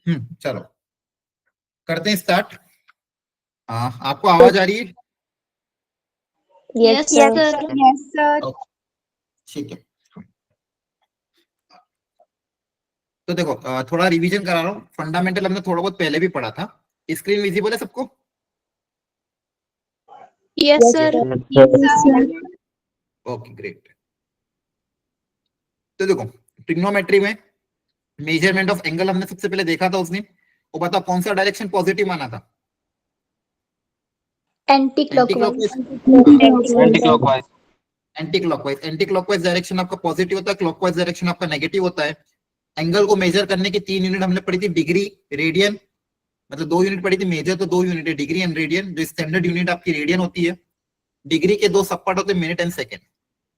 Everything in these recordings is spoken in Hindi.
चलो करते हैं स्टार्ट। आपको आवाज आ रही है? Yes sir. Yes sir. ठीक है, तो देखो थोड़ा रिवीजन करा रहा हूँ। फंडामेंटल हमने थोड़ा बहुत पहले भी पढ़ा था। स्क्रीन विजिबल है सबको? Yes sir. Okay great. तो देखो ट्रिग्नोमेट्री में मेजरमेंट ऑफ एंगल हमने सबसे पहले देखा था उसने। वो बताओ कौन सा डायरेक्शन पॉजिटिव माना था? Anti clockwise. Anti clockwise direction आपका पॉजिटिव होता है, क्लॉकवाइज डायरेक्शन आपका नेगेटिव होता है। एंगल को मेजर करने की 3 यूनिट हमने पढ़ी थी, डिग्री रेडियन, मतलब 2 यूनिट पढ़ी थी मेजर, तो 2 यूनिट है डिग्री एंड रेडियन। जो स्टैंडर्ड यूनिट आपकी रेडियन होती है। डिग्री के 2 सब पार्ट होते हैं, मिनट एंड सेकंड।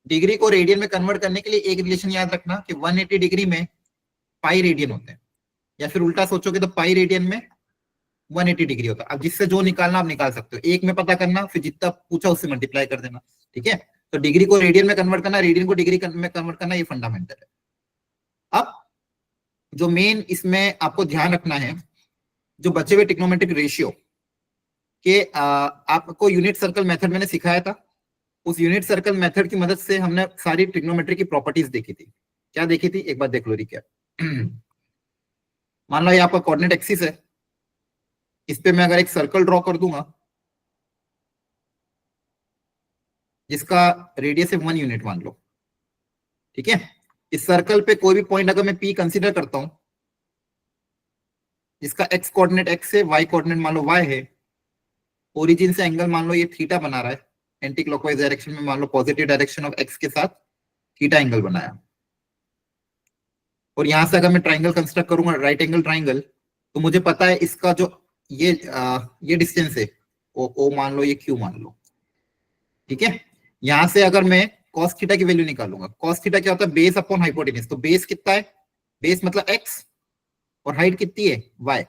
डिग्री को रेडियन में कन्वर्ट करने के लिए एक रिलेशन याद रखना कि 180 डिग्री में पाई रेडियन होते हैं, या फिर उल्टा सोचोगे तो पाई रेडियन में 180 डिग्री होता है। अब जिससे जो निकालना आप निकाल सकते हो, एक में पता करना, फिर जितना पूछा उससे मल्टीप्लाई कर देना। ठीक है, तो डिग्री को रेडियन में कन्वर्ट करना, रेडियन को डिग्री में कन्वर्ट करना, ये फंडामेंटल है। अब जो मेन इसमें आपको ध्यान रखना है, जो बचे हुए ट्रिग्नोमेट्रिक रेशियो के आपको यूनिट सर्कल मेथड मैंने सिखाया था। उस यूनिट सर्कल मेथड की मदद से हमने सारी ट्रिग्नोमेट्री की प्रॉपर्टीज देखी थी। क्या देखी थी एक बार देख लो रिकैप। मान लो ये आपका कोऑर्डिनेट एक्सिस है, इस पे मैं अगर एक सर्कल ड्रॉ कर दूंगा जिसका रेडियस है 1 यूनिट मान लो। ठीक है, इस सर्कल पे कोई भी पॉइंट अगर मैं पी कंसीडर करता हूं जिसका एक्स कोऑर्डिनेट एक्स है, वाई कोऑर्डिनेट मान लो वाई है, ओरिजिन से एंगल मान लो ये थीटा बना रहा है, एंटी क्लॉकवाइज डायरेक्शन में मान लो पॉजिटिव डायरेक्शन ऑफ एक्स के साथ थीटा एंगल बनाया। और यहां से अगर मैं ट्राइंगल कंस्ट्रक्ट करूंगा, राइट एंगल ट्राइंगल, तो मुझे पता है इसका जो ये डिस्टेंस है ओ मान लो, ये क्यू मान लो। ठीक है, यहां से अगर मैं cos थीटा की वैल्यू निकालूंगा, cos थीटा क्या होता है? Base upon hypotenuse. तो बेस कितना है? बेस मतलब x, और हाइट कितनी है? y,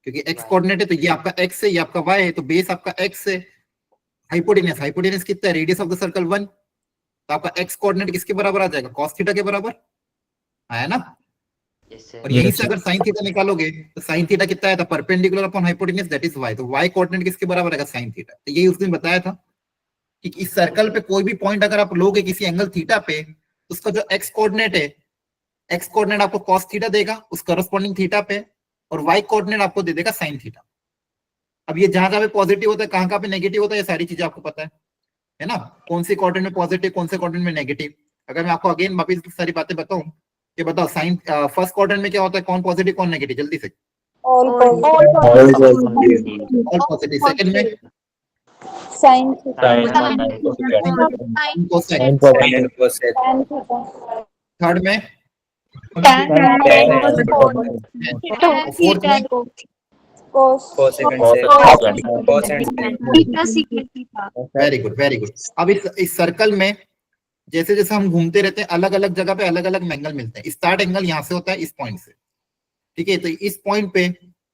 क्योंकि x कोऑर्डिनेट है तो ये आपका x है, ये आपका y है, तो बेस आपका x है। हाइपोटेनस, हाइपोटेनस कितना है? Radius of the circle 1। तो आपका x कोऑर्डिनेट किसके बराबर आ जाएगा? cos थीटा के बराबर आया ना। और यहीं से अगर साइन थीटा निकालोगे तो साइन थीटा कितना है? Perpendicular upon hypotenuse, that is y। तो y कोऑर्डिनेट किसके बराबर आएगा? Sine theta. तो यही उस दिन बताया था कि इस सर्कल पे कोई भी पॉइंट अगर आप लोगे किसी एंगल थीटा पे, तो उसका जो एक्स कोऑर्डिनेट है, एक्स कोऑर्डिनेट आपको cos थीटा देगा उस करस्पॉन्डिंग थीटा पे, और वाई कोऑर्डिनेट आपको दे देगा sin थीटा। अब ये जहां जहां पे पॉजिटिव होता है, कहां पे नेगेटिव होता है, ये सारी चीजें आपको पता है ना। कौन से कोऑर्डिनेट में पॉजिटिव, कौन से कोऑर्डिनेट में नेगेटिव। अगर मैं आपको अगेन वापस सारी बातें बताऊं कि बताओ साइन फर्स्ट कोऑर्डिनेट में क्या होता है, कौन पॉजिटिव कौन नेगेटिव, जल्दी से। All positive. सेकंड में साइन थर्ड में, फोर्थ में, वेरी गुड वेरी गुड। अब इस सर्कल में जैसे जैसे हम घूमते रहते हैं, अलग अलग जगह पे अलग अलग एंगल मिलते हैं। स्टार्ट एंगल यहाँ से होता है, इस पॉइंट से। ठीक है, तो इस पॉइंट पे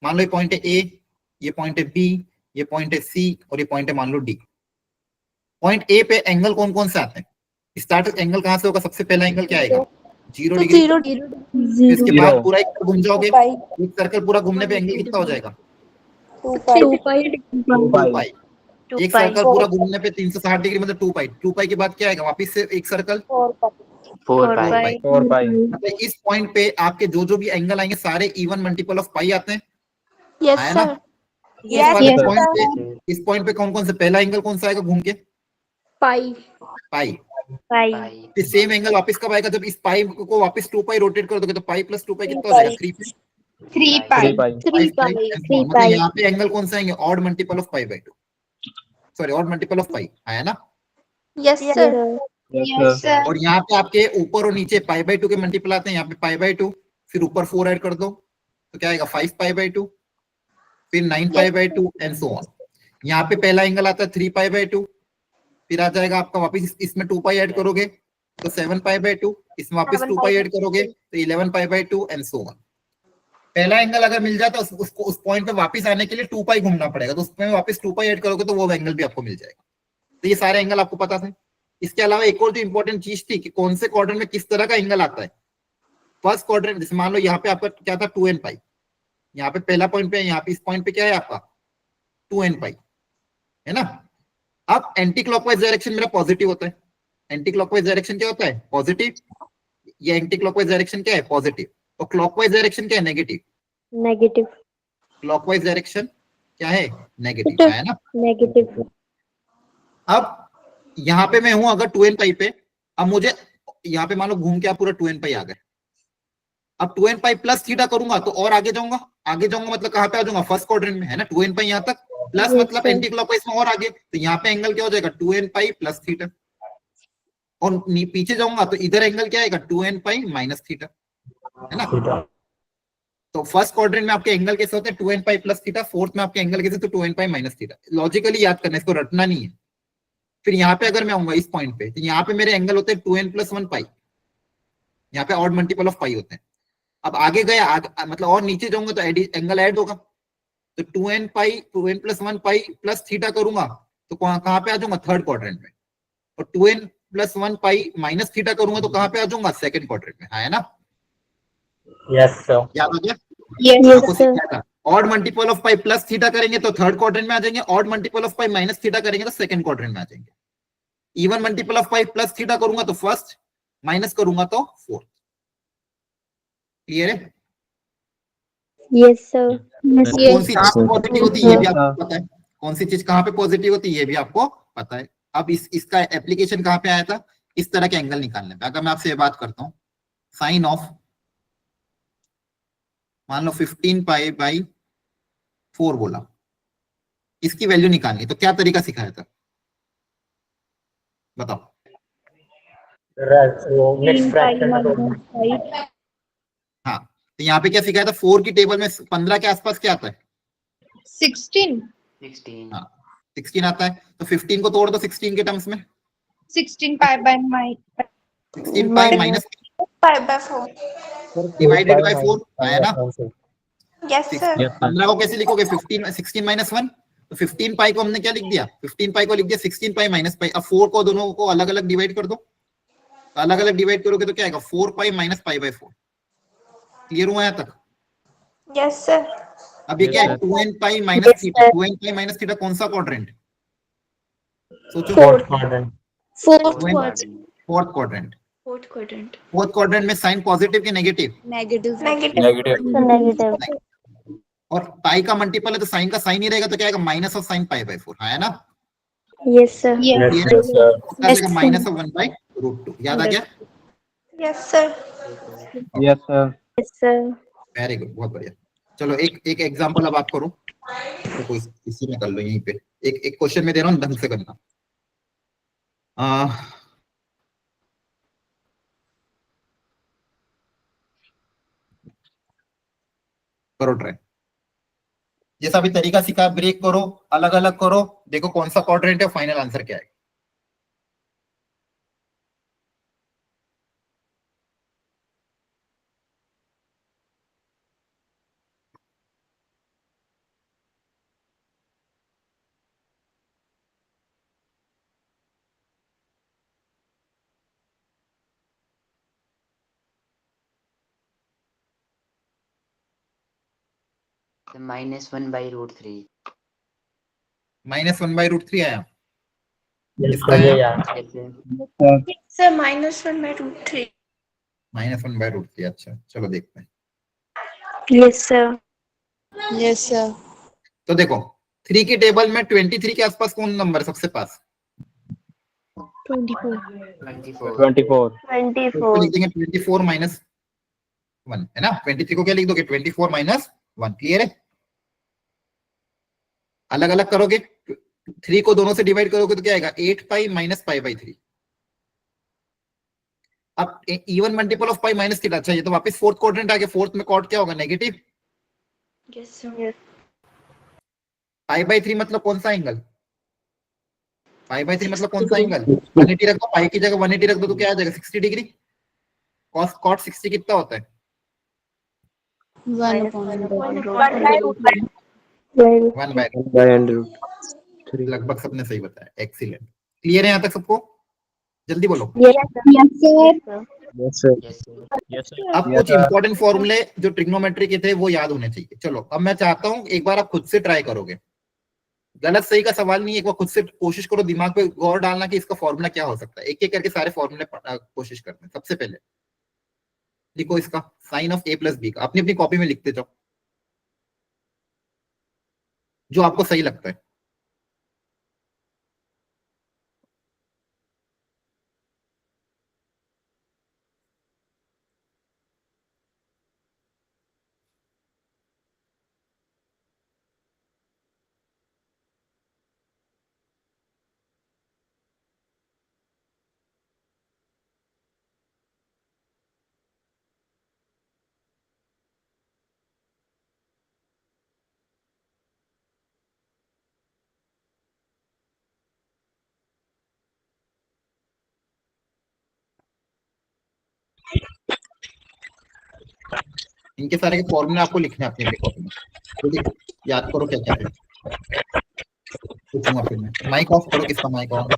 मान लो ये पॉइंट है ए, ये पॉइंट है बी, ये पॉइंट है सी, और ये पॉइंट है मान लो डी। पॉइंट ए पे एंगल कौन कौन से आते हैं? स्टार्ट एंगल कहां से होगा? सबसे पहला एंगल क्या आएगा? 0 डिग्री। इसके बाद पूरा एक घूम जाओगे, एक सर्कल पूरा घूमने पे एंगल कितना हो जाएगा? 2 पाई। एक सर्कल पूरा घूमने पे 360 डिग्री मतलब 2 पाई। 2 पाई के बाद क्या आएगा? वापिस से एक सर्कल 4 पाई। मतलब इस पॉइंट पे आपके जो भी एंगल आएंगे सारे इवन मल्टीपल ऑफ पाई आते हैं। Yes sir. इस पॉइंट पे कौन कौन से पहला एंगल कौन सा आएगा घूम के? पाई। फिर सेम एंगल वापस कब आएगा? जब इस पाई को वापस 2 पाई रोटेट कर दोगे तो पाई प्लस 2 पाई कितना हो जाएगा? 3 पाई। मतलब यहाँ पे एंगल कौन सा आएंगे? Odd multiple of pi by 2, sorry odd multiple of pi आया ना। Yes sir. और यहाँ पे आपके ऊपर और नीचे पाई बाई 2 के मल्टीपल आते हैं। यहाँ पे पाई बाई 2, फिर ऊपर 4 ऐड कर दो तो क्या आएगा? 5 पाई बाई 2, फिर 9 पाई बाई 2 एंड सो ऑन। यहाँ पे पहला एंगल आता है 3 पाई बाई 2, फिर आ जाएगा आपका वापस इसमें 2 पाई ऐड करोगे तो 7 पाई बाई 2, इसमें वापस 2 पाई ऐड करोगे तो 11 पाई बाई 2 एंड सो ऑन। पहला एंगल अगर मिल जाता है उसको उस पॉइंट पे वापस आने के लिए 2 पाई घूमना पड़ेगा, तो उसमें वापस 2 पाई ऐड करोगे तो वो एंगल भी आपको मिल जाएगा। तो ये सारे एंगल आपको पता थे। इसके अलावा एक और जो इंपॉर्टेंट चीज थी कि कौन से क्वाड्रेंट में किस तरह का एंगल आता है। फर्स्ट क्वाड्रेंट जैसे मान लो यहाँ पे आपका क्या था? 2n पाई। यहाँ पे पहला पॉइंट पे है, यहाँ पे इस पॉइंट पे क्या है आपका 2n पाई, है ना। अब एंटी क्लॉकवाइज डायरेक्शन मेरा पॉजिटिव होता है, एंटी क्लॉकवाइज डायरेक्शन क्या होता है पॉजिटिव, ये एंटी क्लॉकवाइज डायरेक्शन क्या है पॉजिटिव, और क्लॉकवाइज डायरेक्शन क्या है नेगेटिव, नेगेटिव क्लॉकवाइज डायरेक्शन क्या है नेगेटिव, है ना। नेगेटिव अब यहाँ पे मैं हूं अगर 2n पाई पे, अब मुझे यहाँ पे मान लो घूम के आप पूरा 2n पाई आ गए, अब 2n पाई प्लस थीटा करूंगा तो और आगे जाऊंगा, आगे जाऊंगा मतलब कहां पे आ जाऊंगा फर्स्ट क्वाड्रेंट में, है ना। 2n पाई यहाँ तक प्लस Yes, मतलब sir. एंटी क्लॉकवाइज में और आगे, तो यहाँ पे एंगल क्या हो जाएगा 2n पाई प्लस थीटा, और पीछे जाऊंगा तो इधर एंगल क्या आएगा 2n पाई माइनस थीटा, है ना। तो फर्स्ट क्वाड्रेंट में आपके एंगल कैसे होते हैं 2n pi plus theta, fourth में आपके एंगल कैसे तो 2n pi minus theta, logically याद करना, इसको रटना नहीं है। फिर यहाँ पे अगर मैं आऊंगा इस पॉइंट पे, तो यहाँ पे मेरे एंगल होते हैं 2n प्लस 1 पाई, यहाँ पे ऑड मल्टीपल ऑफ पाई होते हैं। अब आगे गया मतलब और नीचे जाऊंगा तो एंगल ऐड होगा, तो 2n पाई 2n plus 1 pi plus theta करूंगा तो कहां पे आ जाऊंगा थर्ड क्वाड्रेंट में, और 2n plus 1 pi minus theta करूंगा तो कहां पे आ जाऊंगा सेकंड क्वाड्रेंट में, है ना। Yes sir. याद हो गया, Yes, आपको sir. सिखाया था। Odd multiple of pi plus theta करेंगे तो थर्ड क्वाड्रेंट में आ जाएंगे, odd multiple of pi minus theta करेंगे तो सेकंड क्वाड्रेंट में आ जाएंगे। Even multiple of pi plus theta करूंगा तो फर्स्ट, माइनस करूंगा तो फोर्थ। क्लियर है। Yes, sir. कौन सी चीज पॉजिटिव होती है ये भी आपको पता है, कौन सी चीज कहाँ पे पॉजिटिव होती है ये भी आपको पता है। अब इसका एप्लीकेशन कहाँ पे आया था, इस तरह के एंगल निकालने पे। अगर मैं आपसे ये बात करता हूँ साइन ऑफ मान लो 15 पाई बाई 4 बोला, इसकी वैल्यू निकालनी, तो क्या तरीका सिखाया था बताओ। मिक्स फ्रैक्शन हाँ, तो यहाँ पे क्या सिखाया था, 4 की टेबल में 15 के आसपास क्या आता है 16 16 हाँ 16 आता है, तो 15 को तोड़ दो 16 के टर्म्स में, 16 pi by my 16 pi minus pi by 4. Divided by 4 है ना। Yes, sir. 15 को कैसे लिखोगे 15 16 माइनस 1, तो 15 पाई को हमने क्या लिख दिया 15 पाई को लिख दिया 16 पाई माइनस पाई। अब 4 को दोनों को अलग अलग डिवाइड कर दो, तो अलग अलग डिवाइड करोगे तो क्या आएगा 4 pi minus pi by 4। Clear हुआ यहाँ तक। Yes, sir. अब ये क्या है 2n pi minus theta, 2n pi minus theta कौन सा क्वाड्रेंट सोचो, Fourth. Fourth quadrant. Fourth quadrant. Fourth quadrant. Fourth quadrant में साइन पॉजिटिव के नेगेटिव, Negative. Negative. और पाई का मल्टीपल है तो साइन का साइन ही रहेगा, तो क्या आएगा minus of sine pi by 4 है ना। Yes, sir. Yes. Minus of 1 by root 2, याद आ गया। Yes, sir. Yes sir. Yes, sir. Very good, बहुत बढ़िया। चलो एक एग्जांपल अब आप करो, तो कोई इसी में कर लो, यहीं पे एक क्वेश्चन में दे रहा हूँ ढंग से करना। करो ट्राई, जैसा भी तरीका सिखा ब्रेक करो, अलग अलग करो, देखो कौन सा क्वाड्रेंट है, फाइनल आंसर क्या है। -1 by √3 -1 बाई रूट 3 आया, ऐसे Sir, -1 by √3. -1 by root 3। अच्छा चलो देखते हैं। Yes, sir. Yes, sir. तो देखो 3 की टेबल में 23 के आसपास कौन नंबर सबसे पास, 24. 24 तो लिख देंगे 24 माइनस 1 है ना। 23 को क्या लिख दोगे 24 माइनस 1। क्लियर है। अलग अलग करोगे, 3 को दोनों से डिवाइड करोगे तो क्या आएगा 8 पाई माइनस पाई बाई 3। अब even multiple of pi minus theta. अच्छा ये तो वापस फोर्थ क्वाड्रेंट आ गया, फोर्थ में कॉर्ड क्या होगा negative. Yes, sir. Pi by 3 मतलब कौन सा एंगल, पाई बाई 3 मतलब कौन सा एंगल 180 रख दो, पाई की जगह 180 रख दो तो क्या आ जाएगा 60 डिग्री। कॉस कॉट 60 कितना होता है 1 upon 1 बाय √3। लगभग सबने सही बताया, एक्सीलेंट। क्लियर है यहाँ तक सबको, जल्दी बोलो। Yes, sir. Yes, sir. Yes, sir. Yes, sir. अब कुछ इंपॉर्टेंट फॉर्मूले जो ट्रिग्नोमेट्री के थे वो याद होने चाहिए। चलो अब मैं चाहता हूं एक बार आप खुद से ट्राई करोगे, गलत सही का सवाल नहीं, एक बार खुद से कोशिश करो, दिमाग पे गौर डालना कि इसका फॉर्मूला क्या हो सकता है। एक एक करके सारे फॉर्मूले कोशिश करते हैं। सबसे पहले लिखो इसका sine of A plus B का, अपनी अपनी कॉपी में लिखते जाओ जो आपको सही लगता है। इनके सारे के फॉर्मूले आपको लिखने हैं अपनी अपनी कॉपी में, तो याद करो क्या क्या है। पूछूंगा फिर मैं। माइक ऑफ करो, किसका माइक ऑफ?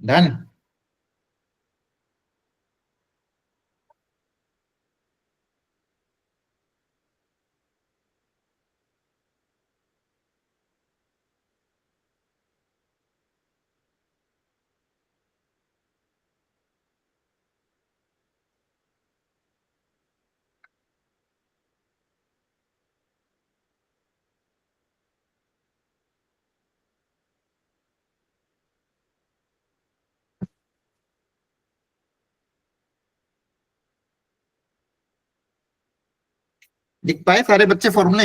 डन। लिख पाए सारे बच्चे फॉर्मूले?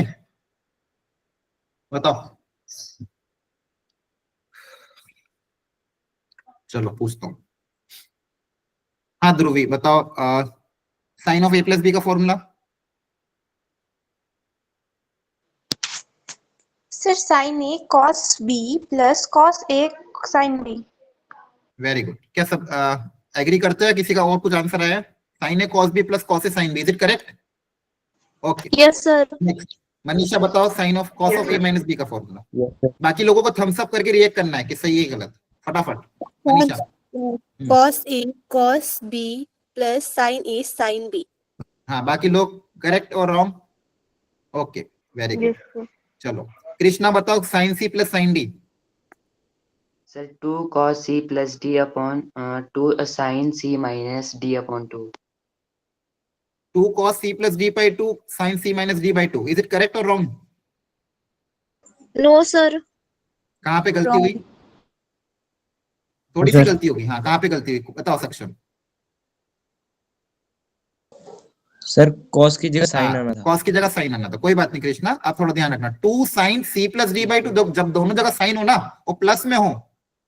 बताओ। चलो पूछता हूँ। हाँ ध्रुवी बताओ, sine of A plus B का formula. Sir sine A cos B plus cos A sine B. Very good. क्या सब एग्री करते हैं? किसी का और कुछ आंसर आया? Sine A cos B plus cos A sine B, is it correct? Okay Yes, sir. Next Manisha बताओ sine of cos of A minus B का फॉर्मूला। Yes, sir. बाकी लोगों को थम्स अप करके रिएक्ट करना है कि सही है गलत, फटाफट। Manisha cos A cos B plus sin A sin B. हाँ, बाकी लोग करेक्ट और रॉन्ग? Okay very good. चलो कृष्णा बताओ sine C plus sine D. Sir, 2 cos C plus D upon 2 sin C minus D upon 2. 2 cos c plus d by 2 sin c minus d by 2, is it correct or wrong? No, sir. कहाँ पे गलती Wrong. हुई? थोड़ी सी गलती होगी। हाँ, कहाँ पे गलती हुई बताओ सक्षम। सर कॉस की जगह साइन आना था। कॉस की जगह साइन आना था, कोई बात नहीं कृष्णा, आप थोड़ा ध्यान रखना। 2 sin c plus d by 2, जब दोनों जगह साइन हो ना, वो प्लस में हो,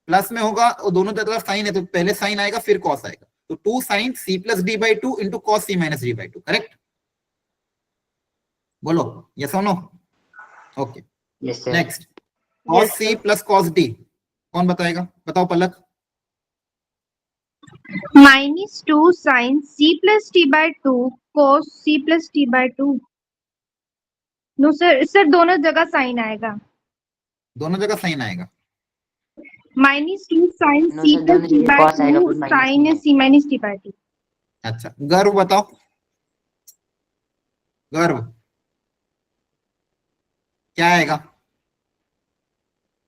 प्लस में होगा, और दोनों जगह साइन है तो पहले साइन आएगा फिर कॉस आएगा। तो 2 sin c plus d by 2 into cos c minus d by 2, correct? बोलो यस और no? Okay Yes, sir. Next cos c plus cos d, कौन बताएगा? बताओ Palak. Minus 2 sin C plus T by 2 cos C plus T by 2. No, sir. Sir दोनों जगह साइन आएगा। दोनों जगह साइन आएगा। Minus 2 sin No, C sir, plus दोनों T जगह by cos आएगा, 2 फिर minus sin में। C minus T by 2. अच्छा गर्व बताओ, गर्व क्या आएगा?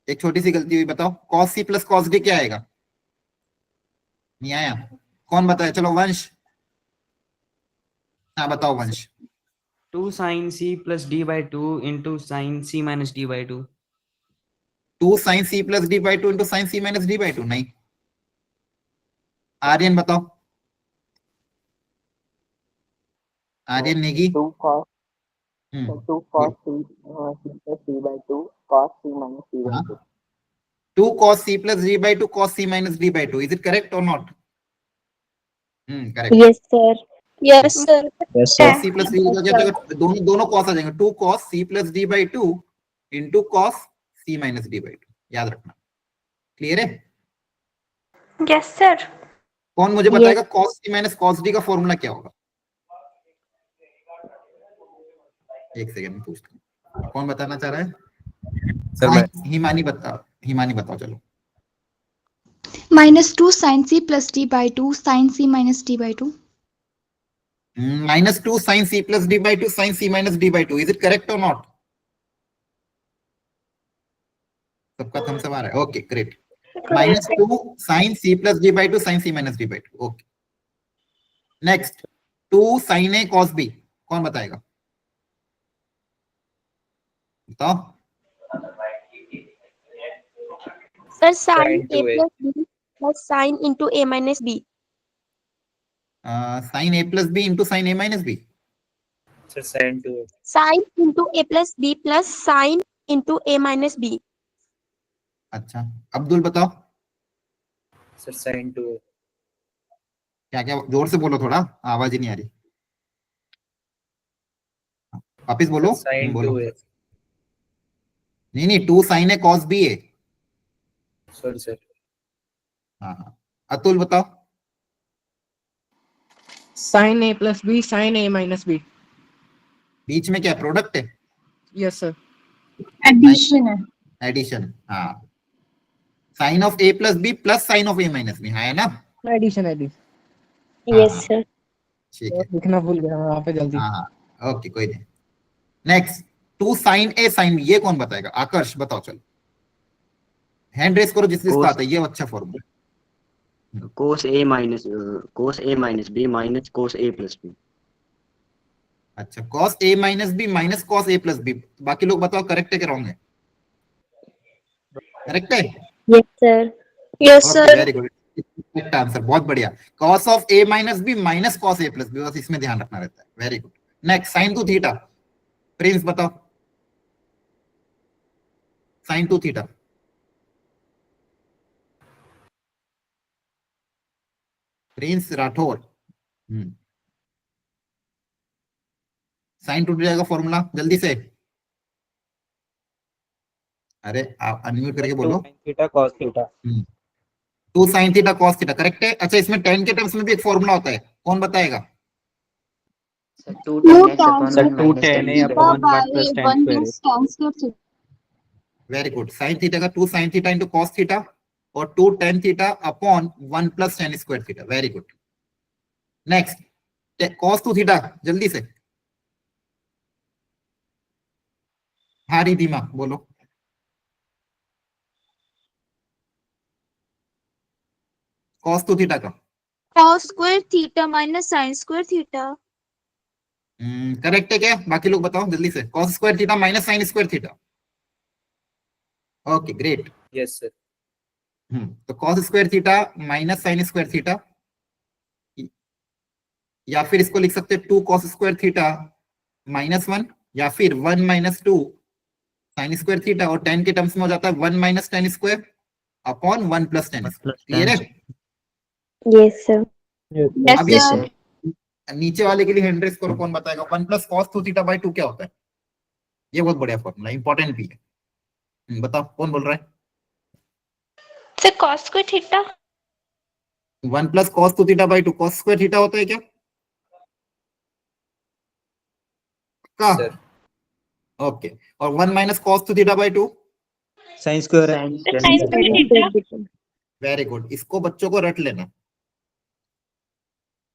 एक छोटी सी गलती हुई, बताओ। cos c plus cos d क्या आएगा? नहीं आया? कौन बताए? चलो वंश। हाँ बताओ वंश। 2 sin C plus D by 2 into sin C minus D by 2. 2 sin c plus d by 2 into sin c minus d by 2, नहीं। आर्यन बताओ। Aryan Negi. 2 cos hmm 2 cos c plus c by 2 cos c minus c by 2. 2 cos c plus d by 2 cos c minus d by 2, is it correct or not? Correct. Yes, sir. Yes, sir. Yes, cos c plus d का क्या जगह दोनों दोनों cos आ जाएंगे। 2 cos c plus d by 2 into cos c minus d by 2, याद रखना। क्लियर है? Yes sir. कौन मुझे बताएगा cos c minus cos d का फॉर्मूला क्या होगा? एक सेकंड में पूछता हूँ, कौन बताना चाह रहा है? सर मैं हिमानी बताओ चलो। -2 sin c plus d by 2 sin c minus d by 2. -2 sin c plus d by 2 sin c minus d by 2, is it correct और नॉट? सबका थम्स अप आ रहा है, okay great. -2 sin c plus d by 2 sin c minus d by 2, okay. Next 2 sin a cos b, कौन बताएगा? बताओ। Sir, sin A plus B plus sin into A minus B. sin a plus b into sin a minus b, sir sin 2 Sin into A plus B plus sin into A minus B. अच्छा अब्दुल बताओ। सर sin 2 क्या क्या, जोर से बोलो थोड़ा, आवाज ही नहीं आ रही, वापिस बोलो। sin बोलो। 2 है नहीं 2 sin a cos b है। सर हाँ हाँ, अतुल बताओ। Sin A plus B sin A minus B. बीच में क्या प्रोडक्ट है? Yes sir. एडिशन है। एडिशन, हाँ। Sine of a plus B plus sine of a minus B, हाँ है ना? Addition. हाँ, Yes, हाँ, sir. ठीक है। लिखना भूल गया मैं वहाँ पे जल्दी। हाँ हाँ, ओके कोई नहीं। Next 2 sin a sin b, ये कौन बताएगा? आकर्ष बताओ चलो, हैंड रेस करो जिसको Cos आता है, ये अच्छा formula. cos A minus B minus cos A plus B. अच्छा cos a minus B minus cos a plus B, बाकी लोग बताओ करेक्ट है कि रॉन्ग है? करेक्ट है? Yes, sir. Yes, okay sir. Very good, correct answer, बहुत बढ़िया। cos of a minus B minus cos a plus B, बस इसमें ध्यान रखना रहता है। Very good. Next sin 2 theta, Prince बताओ। sin 2 theta, Prince Rathore. sin 2 theta का फॉर्मूला जल्दी से, अरे आप अनम्यूट करके बोलो। Theta cos theta 2 sin theta cos theta, correct है। अच्छा इसमें tan के टर्म्स में भी एक फॉर्मूला होता है, कौन बताएगा? Sir, 2 tan x upon sir 1 2 minus tan tan a square. upon 1 plus tan square है। Very good. sin थीटा का 2 sin theta into cos theta और 2 tan theta upon 1 plus tan square theta, very good. Next cos 2 theta, जल्दी से। हाँ रिधिमा बोलो। cos 2 थीटा का cos square theta minus sin square theta. Correct है क्या? बाकी लोग बताओ जल्दी से। cos square theta minus sin square theta, okay great. Yes sir तो cos square theta minus sin square theta, या फिर इसको लिख सकते हैं 2 cos स्क्वायर थीटा माइनस 1, या फिर 1 माइनस 2 sin स्क्वायर थीटा, और tan के टर्म्स में हो जाता है 1 minus tan square upon 1 plus tan square. Clear है? Yes, sir. Yes, अब Yes, sir. sir. नीचे वाले के लिए हैंड रेस करो, कौन बताएगा? 1 प्लस cos 2 थीटा बाई 2 क्या होता है? ये बहुत बढ़िया फॉर्मूला, इंपॉर्टेंट भी है। बताओ कौन बोल रहा है? Sir, cos square theta. 1 plus cos 2 theta by 2 cos square theta होता है क्या? का सर ओके, और 1 minus cos 2 theta by 2, sin square है। Sin Sir, square sin theta. square theta. Very good. इसको बच्चों को रट लेना,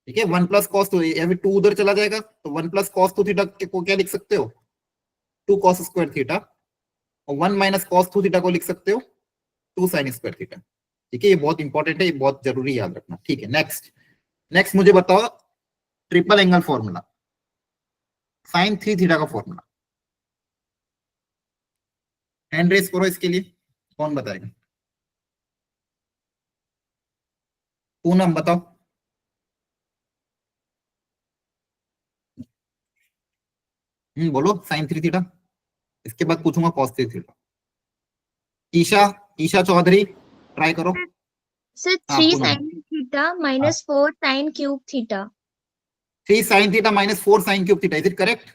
ठीक है? 1 प्लस cos 2, या फिर 2 उधर चला जाएगा तो 1 प्लस cos 2 थीटा को क्या लिख सकते हो? 2 cos स्क्वायर थीटा, और 1 माइनस cos 2 थीटा को लिख सकते हो 2 sin स्क्वायर थीटा। ठीक है, ये बहुत इंपॉर्टेंट है, ये बहुत जरूरी याद रखना। ठीक है, नेक्स्ट मुझे बताओ triple angle formula, sin 3 theta का फॉर्मूला। हैंड रेस करो इसके लिए, कौन बताएगा? पूनम बताओ। बोलो sin 3 थीटा, इसके बाद पूछूंगा cos 3 theta. Isha Chaudhary try करो। Sir, हाँ 3 Poonam. sin theta minus 4 sin cube theta. 3 sin theta minus 4 sin cube theta, is it correct?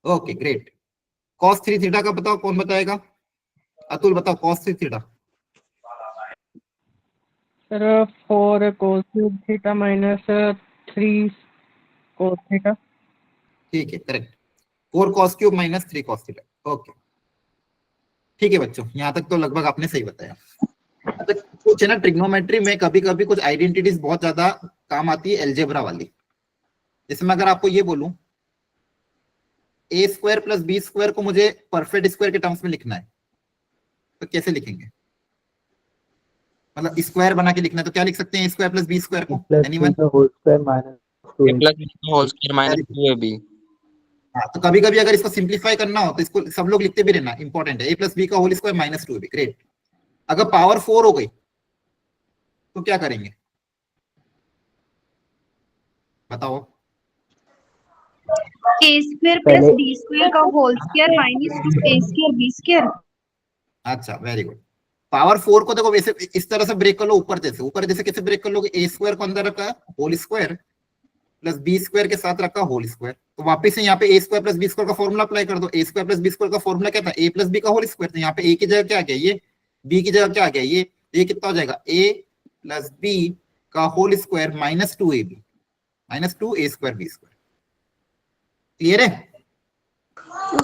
Okay great. cos 3 theta का बताओ, कौन बताएगा? अतुल बताओ cos 3 theta. Sir 4 cos cube theta minus 3 cos theta. ठीक है, correct. 4 cos cube minus 3 cos theta. Okay, ठीक है बच्चों, यहाँ तक तो लगभग आपने सही बताया। तो कुछ है ना, ट्रिग्नोमेट्री में कभी कभी कुछ आइडेंटिटीज बहुत ज्यादा काम आती है, एल्जेब्रा वाली। इसमें अगर आपको ये बोलूं ए स्क्वायर प्लस बी स्क्वायर को मुझे परफेक्ट स्क्वायर के टर्म्स में लिखना है, तो कैसे लिखेंगे? मतलब स्क्वायर बना के लिखना है तो क्या लिख सकते हैं? A square plus B square को anyone? whole square minus 2 whole square minus 2ab। हाँ, तो कभी कभी अगर इसको सिंप्लीफाई करना हो तो इसको सब लोग लिखते भी रहना, इंपॉर्टेंट है। ए प्लस बी का whole square minus 2ab, great. अगर पावर 4 हो गई तो क्या करेंगे बताओ? a square plus b square का whole square minus 2a square b square. अच्छा, वेरी गुड। पावर 4 को देखो वैसे इस तरह से ब्रेक कर लो, ऊपर जैसे कैसे ब्रेक कर लोगे? ए स्क्वायर को अंदर रखा whole square plus B square के साथ रखा होल स्क्वायर, तो वापस से यहाँ पे ए स्क्वायर प्लस बी स्क्वायर का फॉर्मूला अप्लाई कर दो। ए स्क्वायर प्लस बी स्क्वायर का फॉर्मूला क्या था? ए प्लस बी का होल स्क्वायर। तो यहाँ पे ए की जगह क्या आ गया? ये। बी की जगह क्या आ गया? ये कितना हो जाएगा? ए प्लस बी का whole square minus 2ab minus 2a square B square. Clear है?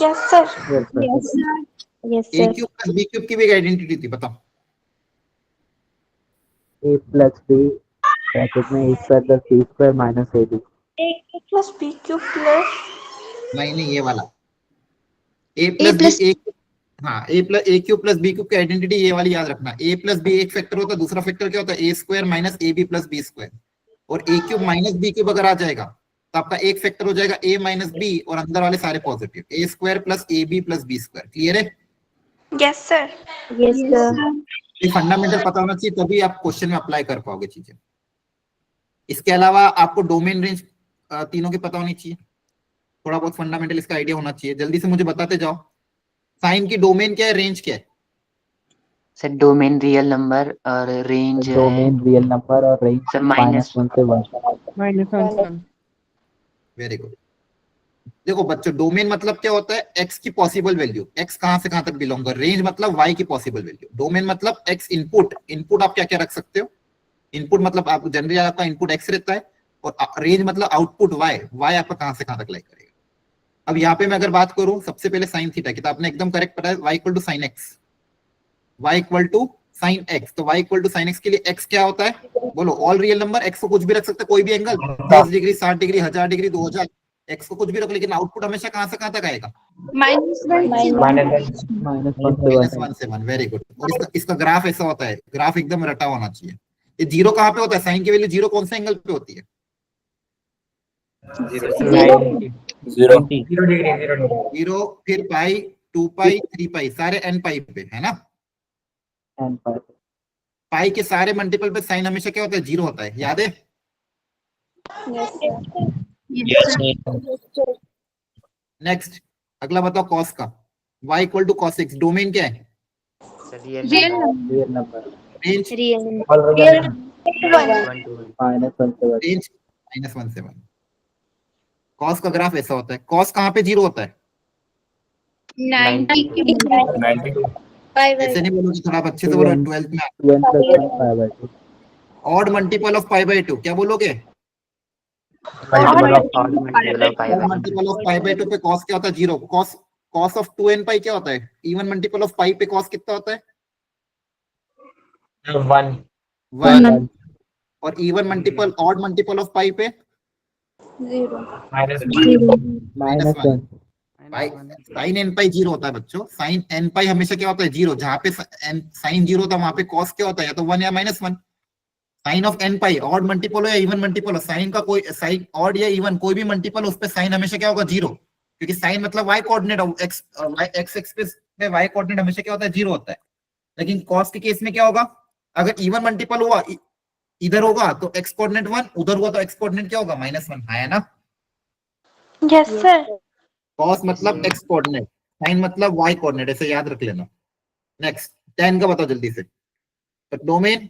Yes sir. Yes sir. Yes uh sir. Cube plus B cube की भी एक आइडेंटिटी थी, बताओ। a plus b bracket में a square plus b square minus ab. A plus B cube plus नहीं, ये वाला ए प्लस बी, हाँ, A cube plus B cube की आइडेंटिटी ये वाली याद रखना। ए प्लस बी एक फैक्टर होता है, दूसरा फैक्टर क्या होता है? A square minus A B plus B square. और A cube minus B cube अगर आ जाएगा तो आपका एक फैक्टर हो जाएगा ए माइनस बी, और अंदर वाले सारे positive, A square plus A B plus B square. Clear है? Yes sir. Yes sir. ये फंडामेंटल पता होना चाहिए, तभी आप क्वेश्चन में अप्लाई कर पाओगे चीजें। इसके अलावा आपको डोमेन रेंज तीनों की पता होनी चाहिए, थोड़ा बहुत फंडामेंटल इसका आइडिया होना चाहिए। जल्दी से मुझे बताते जाओ, साइन की डोमेन क्या है, रेंज क्या है? सर डोमेन रियल नंबर और रेंज डोमेन रियल नंबर और रेंज सर माइनस -1 से 1. Very good. देखो बच्चों, डोमेन मतलब क्या होता है? एक्स की पॉसिबल वैल्यू, एक्स कहां से कहां तक बिलोंग कर। रेंज मतलब वाई की पॉसिबल वैल्यू। डोमेन मतलब एक्स इनपुट, इनपुट आप क्या क्या रख सकते हो? इनपुट मतलब आप जनरली आपका इनपुट एक्स रहता है, और रेंज मतलब आउटपुट वाई, वाई आपका कहां से कहां तक लाई करेगा। अब यहाँ पे मैं अगर बात करूं, सबसे पहले साइन थीटा की, तो आपने एकदम करेक्ट पता है, Y equal to sine X, Y equal to sine X. तो Y equal to sine X के लिए एक्स क्या होता है? बोलो। All real number. एक्स को कुछ भी रख सकते हैं, कोई भी angle, 10 degree, 60 degree, 1000 degree, 2000, x को कुछ भी रख, लेकिन आउटपुट हमेशा कहां से कहां तक आएगा? -1 से 1। Very good. और इसका ग्राफ ऐसा होता है, ग्राफ एकदम रटा होना चाहिए। ये जीरो कहां पे होता है? साइन की वैल्यू जीरो कौन से एंगल पे होती है? जीरो, फिर पाई, 2 पाई, 3 पाई, सारे n पाई पे है ना। पाई के सारे मल्टीपल पे साइन हमेशा क्या होता है? जीरो होता है, याद है? नेक्स्ट, अगला बताओ कॉस का। y equal to cos x. Domain क्या है? Real number range real range -1 से 1। कॉस का ग्राफ ऐसा होता है। कॉस कहां पे जीरो होता है? 90 ऐसे नहीं बोलोगे, थोड़ा आप अच्छे से बोलो, 12th में। Odd multiple of pi by 2 क्या बोलोगे? मल्टीपल ऑफ पाई बाय 2 पे कॉस क्या होता है? जीरो। कॉस ऑफ 2n पाई क्या होता है? इवन मल्टीपल ऑफ पाई पे कॉस कितना होता है? 1। और even multiple, odd multiple of pi पे -1। साइन एन पाई जीरो होता है बच्चों। साइन एन पाई हमेशा क्या होता है? जीरो। जहां पे साइन जीरो होता है वहां पे कॉस क्या होता है? या तो 1 या -1। Sine of N pi, odd multiple हो या इवन मल्टीपल हो, साइन का कोई साइन ऑड या इवन कोई भी मल्टीपल हो, उस पे साइन हमेशा क्या होगा? जीरो। क्योंकि साइन मतलब वाई कोऑर्डिनेट, एक्स एक्सिस में वाई कोऑर्डिनेट हमेशा क्या होता है? जीरो होता है। लेकिन कॉस के केस में क्या होगा? अगर इवन मल्टीपल हुआ, इधर होगा तो एक्स कोऑर्डिनेट 1, उधर हुआ तो एक्स कोऑर्डिनेट क्या होगा? -1, है ना? Yes sir. कॉस मतलब एक्स कोऑर्डिनेट, साइन मतलब वाई कोऑर्डिनेट, ऐसे याद रख लेना। नेक्स्ट, tan का बताओ जल्दी से। तो domain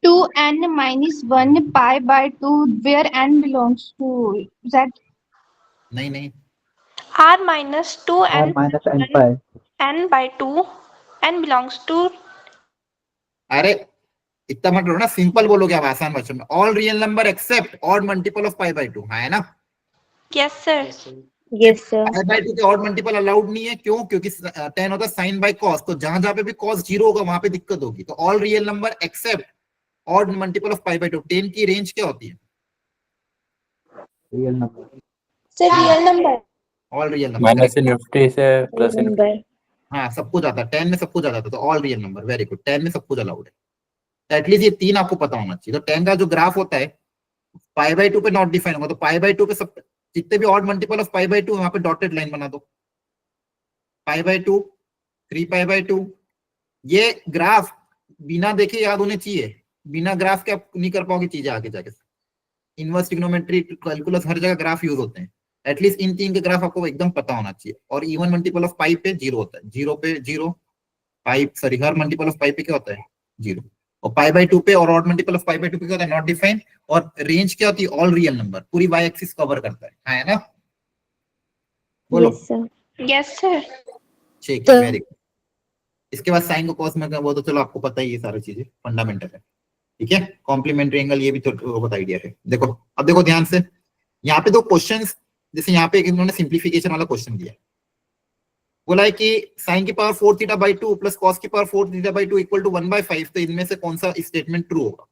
2n minus 1 pi by 2 where n belongs to z. नहीं, r minus 2 n -n pi. n by 2 n belongs to अरे इतना मत करो ना, सिंपल बोलोगे आप आसान भाषा में, all real number except odd multiple of pi by 2, है ना? Yes sir. Yes, sir. Yes, sir. Pi by 2 के ऑड मल्टीपल अलाउड नहीं है, क्यों? क्योंकि tan होता है साइन बाय कॉस, तो जहां जहां पे भी कॉस 0 होगा वहां पे दिक्कत होगी। तो all real number except odd multiple of pi by 2, 10 की रेंज क्या होती है? Real number. Sir real number. All real number, minus infinity से प्लस Number. हाँ सब कुछ आता है, 10 में सब कुछ आ जाता है, तो all real number, very good, 10 में सब कुछ अलाउड है। एटलीस्ट ये 3 आपको पता होना चाहिए। तो 10 का जो ग्राफ होता है पाई बाय 2 पे नॉट डिफाइन होगा, तो पाई बाय 2 पे सब जितने भी odd multiple of pi by 2 वहां पे डॉटेड लाइन बना दो, पाई बाय 2, 3 पाई बाय 2। ये ग्राफ बिना देखे याद होने चाहिए, बिना ग्राफ के आप नहीं कर पाओगे चीजें आगे जाके। इनवर्स ट्रिग्नोमेट्री, कैलकुलस, हर जगह ग्राफ यूज होते हैं। एटलीस्ट इन 3 के ग्राफ आपको एकदम पता होना चाहिए। और इवन मल्टीपल ऑफ पाई पे 0 होता है, 0 पे 0, पाई sorry her multiple of pi पे क्या होता है? 0। और पाई बाय 2 पे और odd multiple of pi by 2 पे क्या होता है? Not defined. और रेंज क्या होती है? ऑल रियल नंबर, पूरी वाई एक्सिस कवर करता है ना? बोलो। Yes, sir. Yes sir. ठीक है, वेरी गुड। इसके बाद साइन को कॉस में वो तो चलो आपको पता ही, ये सारी चीजें फंडामेंटल है, ठीक है। कॉम्प्लीमेंट्री एंगल ये भी तो बहुत आइडिया है। देखो अब देखो ध्यान से, यहाँ पे दो क्वेश्चंस, जैसे यहाँ पे इन्होंने सिंप्लीफिकेशन वाला क्वेश्चन दिया, बोला है कि साइन की power 4 theta by 2 plus cos की power 4 theta by 2 equal to 1/5, तो इनमें से कौन सा स्टेटमेंट ट्रू होगा?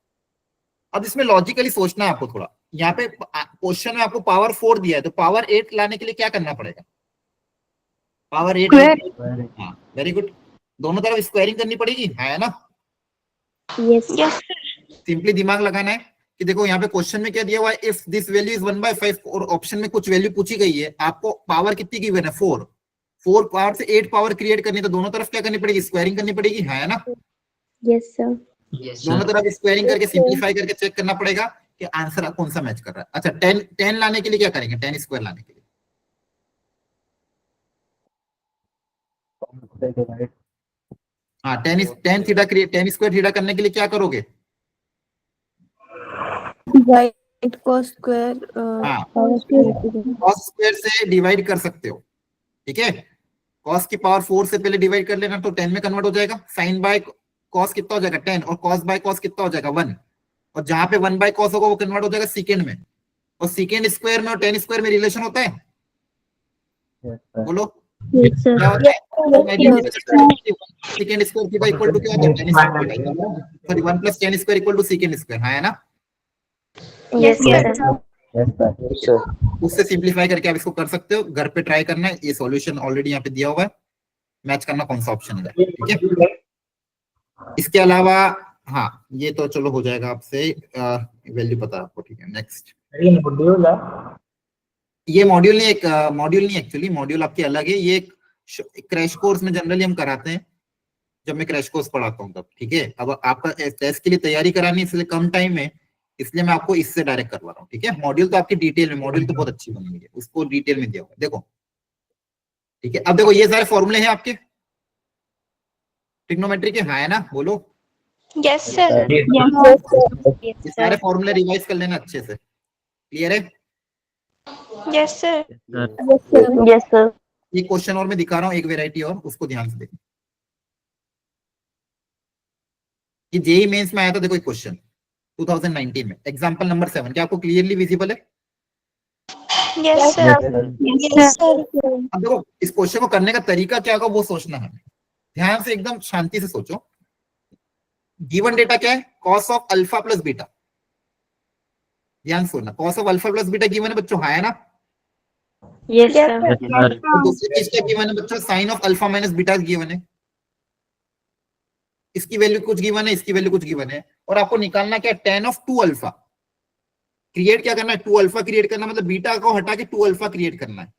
अब इसमें लॉजिकली सोचना है आपको थोड़ा। यहाँ पे क्वेश्चन में आपको पावर 4 दिया है, तो पावर 8 लाने के लिए क्या करना पड़ेगा? पावर 8, हाँ वेरी गुड, दोनों तरफ स्क्वायरिंग करनी पड़ेगी, है ना? Yes. यस सिंपली दिमाग लगाना है कि देखो यहाँ पे क्वेश्चन में क्या दिया हुआ है, इफ दिस वैल्यू इज 1/5, और ऑप्शन में कुछ वैल्यू पूछी गई है, आपको पावर कितनी गिवन है? 4 पावर से 8 पावर क्रिएट करनी है, तो दोनों तरफ क्या करनी पड़ेगी? स्क्वायरिंग करनी पड़ेगी, है ना? Yes, sir. Yes, दोनों sir. तरफ स्क्वायरिंग करके सिंप्लीफाई करके चेक करना पड़ेगा कि आंसर कौन सा मैच कर रहा है। अच्छा 10 लाने के लिए क्या करेंगे? 10 स्क्वायर लाने के लिए, हाँ 10 थीटा क्रिएट, 10 स्क्वायर थीटा करने के लिए क्या करोगे? डिवाइड cos स्क्वायर हाँ पावर कॉस स्क्वायर से डिवाइड कर सकते हो, ठीक है। कॉस की पावर 4 से पहले डिवाइड कर लेना, तो 10 में कन्वर्ट हो जाएगा। साइन बाय कॉस कितना हो जाएगा? 10, और कॉस बाय कॉस कितना हो जाएगा? 1, और जहां पे 1 बाय कॉस होगा वो कन्वर्ट हो जाएगा सेकेंड में। और सेकेंड स्क्वायर में और 10 स्क्वायर में रिलेशन होता है? बोलो Yes, sir. क्या होता है? Secant square theta equal to क्या होता है? 10 square, sorry 1 plus 10 square equal to secant square, है ना? Yes Yes, sir. sir. उससे सिंप्लीफाई करके आप इसको कर सकते हो, घर पे ट्राई करना है। ये सॉल्यूशन ऑलरेडी यहाँ पे दिया हुआ है, मैच करना कौन सा ऑप्शन है, ठीक है। इसके अलावा हाँ ये तो चलो हो जाएगा आपसे, वैल्यू पता है आपको, ठीक है। नेक्स्ट ये मॉड्यूल नहीं, एक मॉड्यूल नहीं, एक्चुअली मॉड्यूल आपके अलग है। ये एक क्रैश कोर्स में जनरली हम कराते हैं, जब मैं क्रैश कोर्स पढ़ाता हूँ तब, ठीक है। अब आपका टेस्ट के लिए तैयारी करानी है, इसलिए कम टाइम में, इसलिए मैं आपको इससे डायरेक्ट करवा रहा हूँ, ठीक है। मॉड्यूल तो आपकी डिटेल में, मॉड्यूल तो बहुत अच्छी बनी हुई है, उसको डिटेल में दिया हुआ है, देखो, ठीक है। अब देखो ये सारे फॉर्मूले हैं आपके ट्रिग्नोमेट्री के, हाँ है ना? बोलो यस सर। ये सारे फॉर्मूले रिवाइज कर लेना अच्छे से, क्लियर है? Yes sir. Yes, sir. ये क्वेश्चन और मैं दिखा रहा हूँ, एक वेराइटी और, उसको ध्यान से देखो। ये जेई मेंस में आया था, देखो एक क्वेश्चन 2019 में, एग्जांपल नंबर 7, क्या आपको क्लियरली विजिबल है? Yes sir. Yes sir. अब देखो इस क्वेश्चन को करने का तरीका क्या होगा वो सोचना है, ध्यान से एकदम शांति से सोचो। गिवन डेटा क्या है? Cos of alpha plus beta, ध्यान सुनना, cos of alpha plus beta given है बच्चों, हाँ है ना? Yes, sir. तो दूसरी चीज क्या गिवन है बच्चों? Sine of alpha minus beta given है। इसकी वैल्यू कुछ गिवन है, इसकी वैल्यू कुछ गिवन है, और आपको निकालना क्या है? tan of 2 alpha. क्रिएट क्या करना है? 2 अल्फा क्रिएट करना, मतलब बीटा को हटा के 2 अल्फा क्रिएट करना है।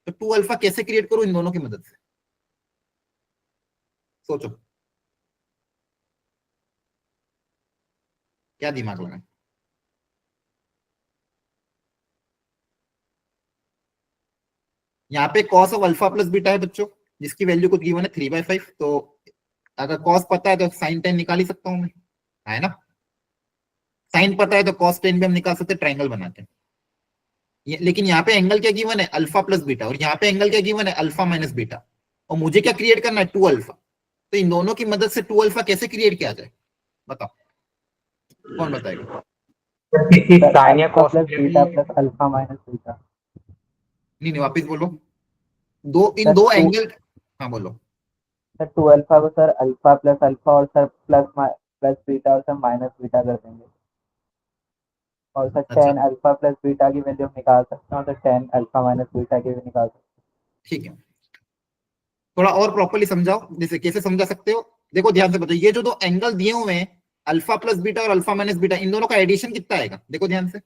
तो 2 अल्फा कैसे क्रिएट करूं? इन दोनों की मदद से, सोचो क्या दिमाग लगा। यहाँ पे cos of alpha plus beta है बच्चों, जिसकी वैल्यू कुछ गिवन है 3/5, तो अगर कॉस पता है तो साइन 10 निकाल ही सकता हूं मैं, है ना? साइन पता है तो कॉस 10 भी हम निकाल सकते हैं ट्राइंगल बनाते हैं। लेकिन यहाँ पे एंगल क्या गिवन है? अल्फा प्लस बीटा, और यहाँ पे एंगल क्या गिवन है? अल्फा माइनस बीटा, और मुझे क्या क्रिएट करना है? 2 अल्फा। तो इन दोनों की मदद से 2 अल्फा कैसे क्रिएट किया जाए बताओ कौन बताएगा? Alpha plus beta plus alpha minus beta. नहीं वापिस बोलो, इन सर, दो टू- एंगल, हाँ बोलो। सर 2 अल्फा को सर अल्फा प्लस अल्फा और सर प्लस बीटा और सर माइनस बीटा कर देंगे, और सर अच्छा। 10 अल्फा प्लस बीटा की वैल्यू निकाल सकते हैं और सर 10 अल्फा माइनस बीटा की भी निकाल सकते हैं। ठीक है, थोड़ा और प्रॉपर्ली समझाओ, जैसे कैसे समझा सकते हो? देखो ध्यान से बताओ, ये जो दो एंगल दिए हुए हैं अल्फा प्लस बीटा और अल्फा माइनस बीटा, इन दोनों का एडिशन कितना आएगा? देखो ध्यान से,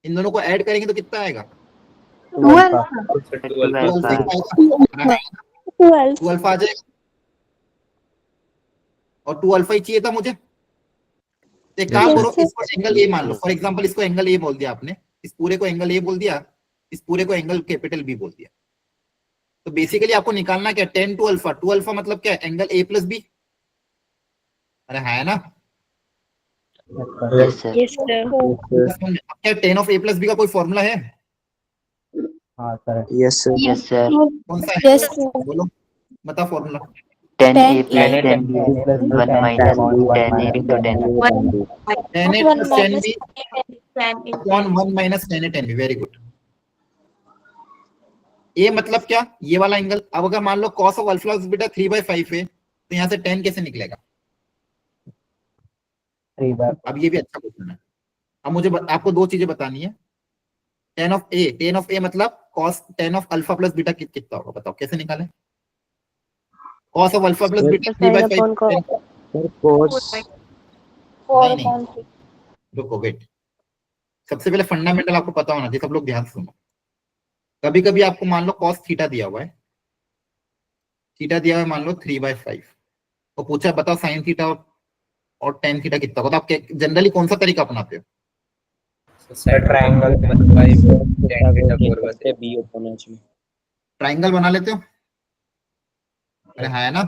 इन दोनों को ऐड करेंगे तो कितना आएगा? 2 अल्फा। 2 2 alpha alpha. ही आएगा, 12 2 अल्फा आ जाएगा, और 2 अल्फा ही चाहिए था मुझे। तो एक काम Yes, करो, sir. इसको एंगल ए मान लो, फॉर एग्जांपल इसको एंगल ए बोल दिया आपने, इस पूरे को एंगल ए बोल दिया, इस पूरे को एंगल कैपिटल बी बोल दिया। तो बेसिकली आपको निकालना क्या? 10 टू अल्फा, 2 अल्फा मतलब क्या? Angle A plus B. अरे है ना? Yes, sir. Yes, sir. क्या 10 ऑफ ए प्लस बी का कोई फॉर्मूला है? हाँ sir. Yes, sir. Yes, sir. कौन सा है? Yes, sir. बोलो, बताओ formula. 10a 10 plus 10b plus b 1 10 minus upon 1 10a minus into 10. 10 A 1 plus 10 minus B 10 upon 1 minus 10 A 10 B. Very good. A मतलब क्या? ये वाला एंगल। अब अगर मान लो cos of alpha plus beta 3/5 है, तो यहाँ से 10 कैसे निकलेगा? 3/5। अब ये भी अच्छा क्वेश्चन है। अब मुझे आपको दो चीजें बतानी है। 10 ऑफ ए मतलब cos 10 of alpha plus beta कितना होगा? बताओ कैसे निकालें? cos of alpha plus beta 3/5। Sir, cos. नहीं नहीं, रुको वेट, सबसे पहले फंडामेंटल आपको पता होना चाहिए, सब लोग ध्यान से सुनो। कभी कभी आपको मान लो cos थीटा दिया हुआ है, थीटा दिया हुआ है मान लो 3/5, तो पूछा बताओ साइन थीटा और tan थीटा कितना होगा? तो आप जनरली कौन सा तरीका अपनाते हो? ट्रायंगल b upon h में ट्राइंगल बना लेते हो? अरे है ना?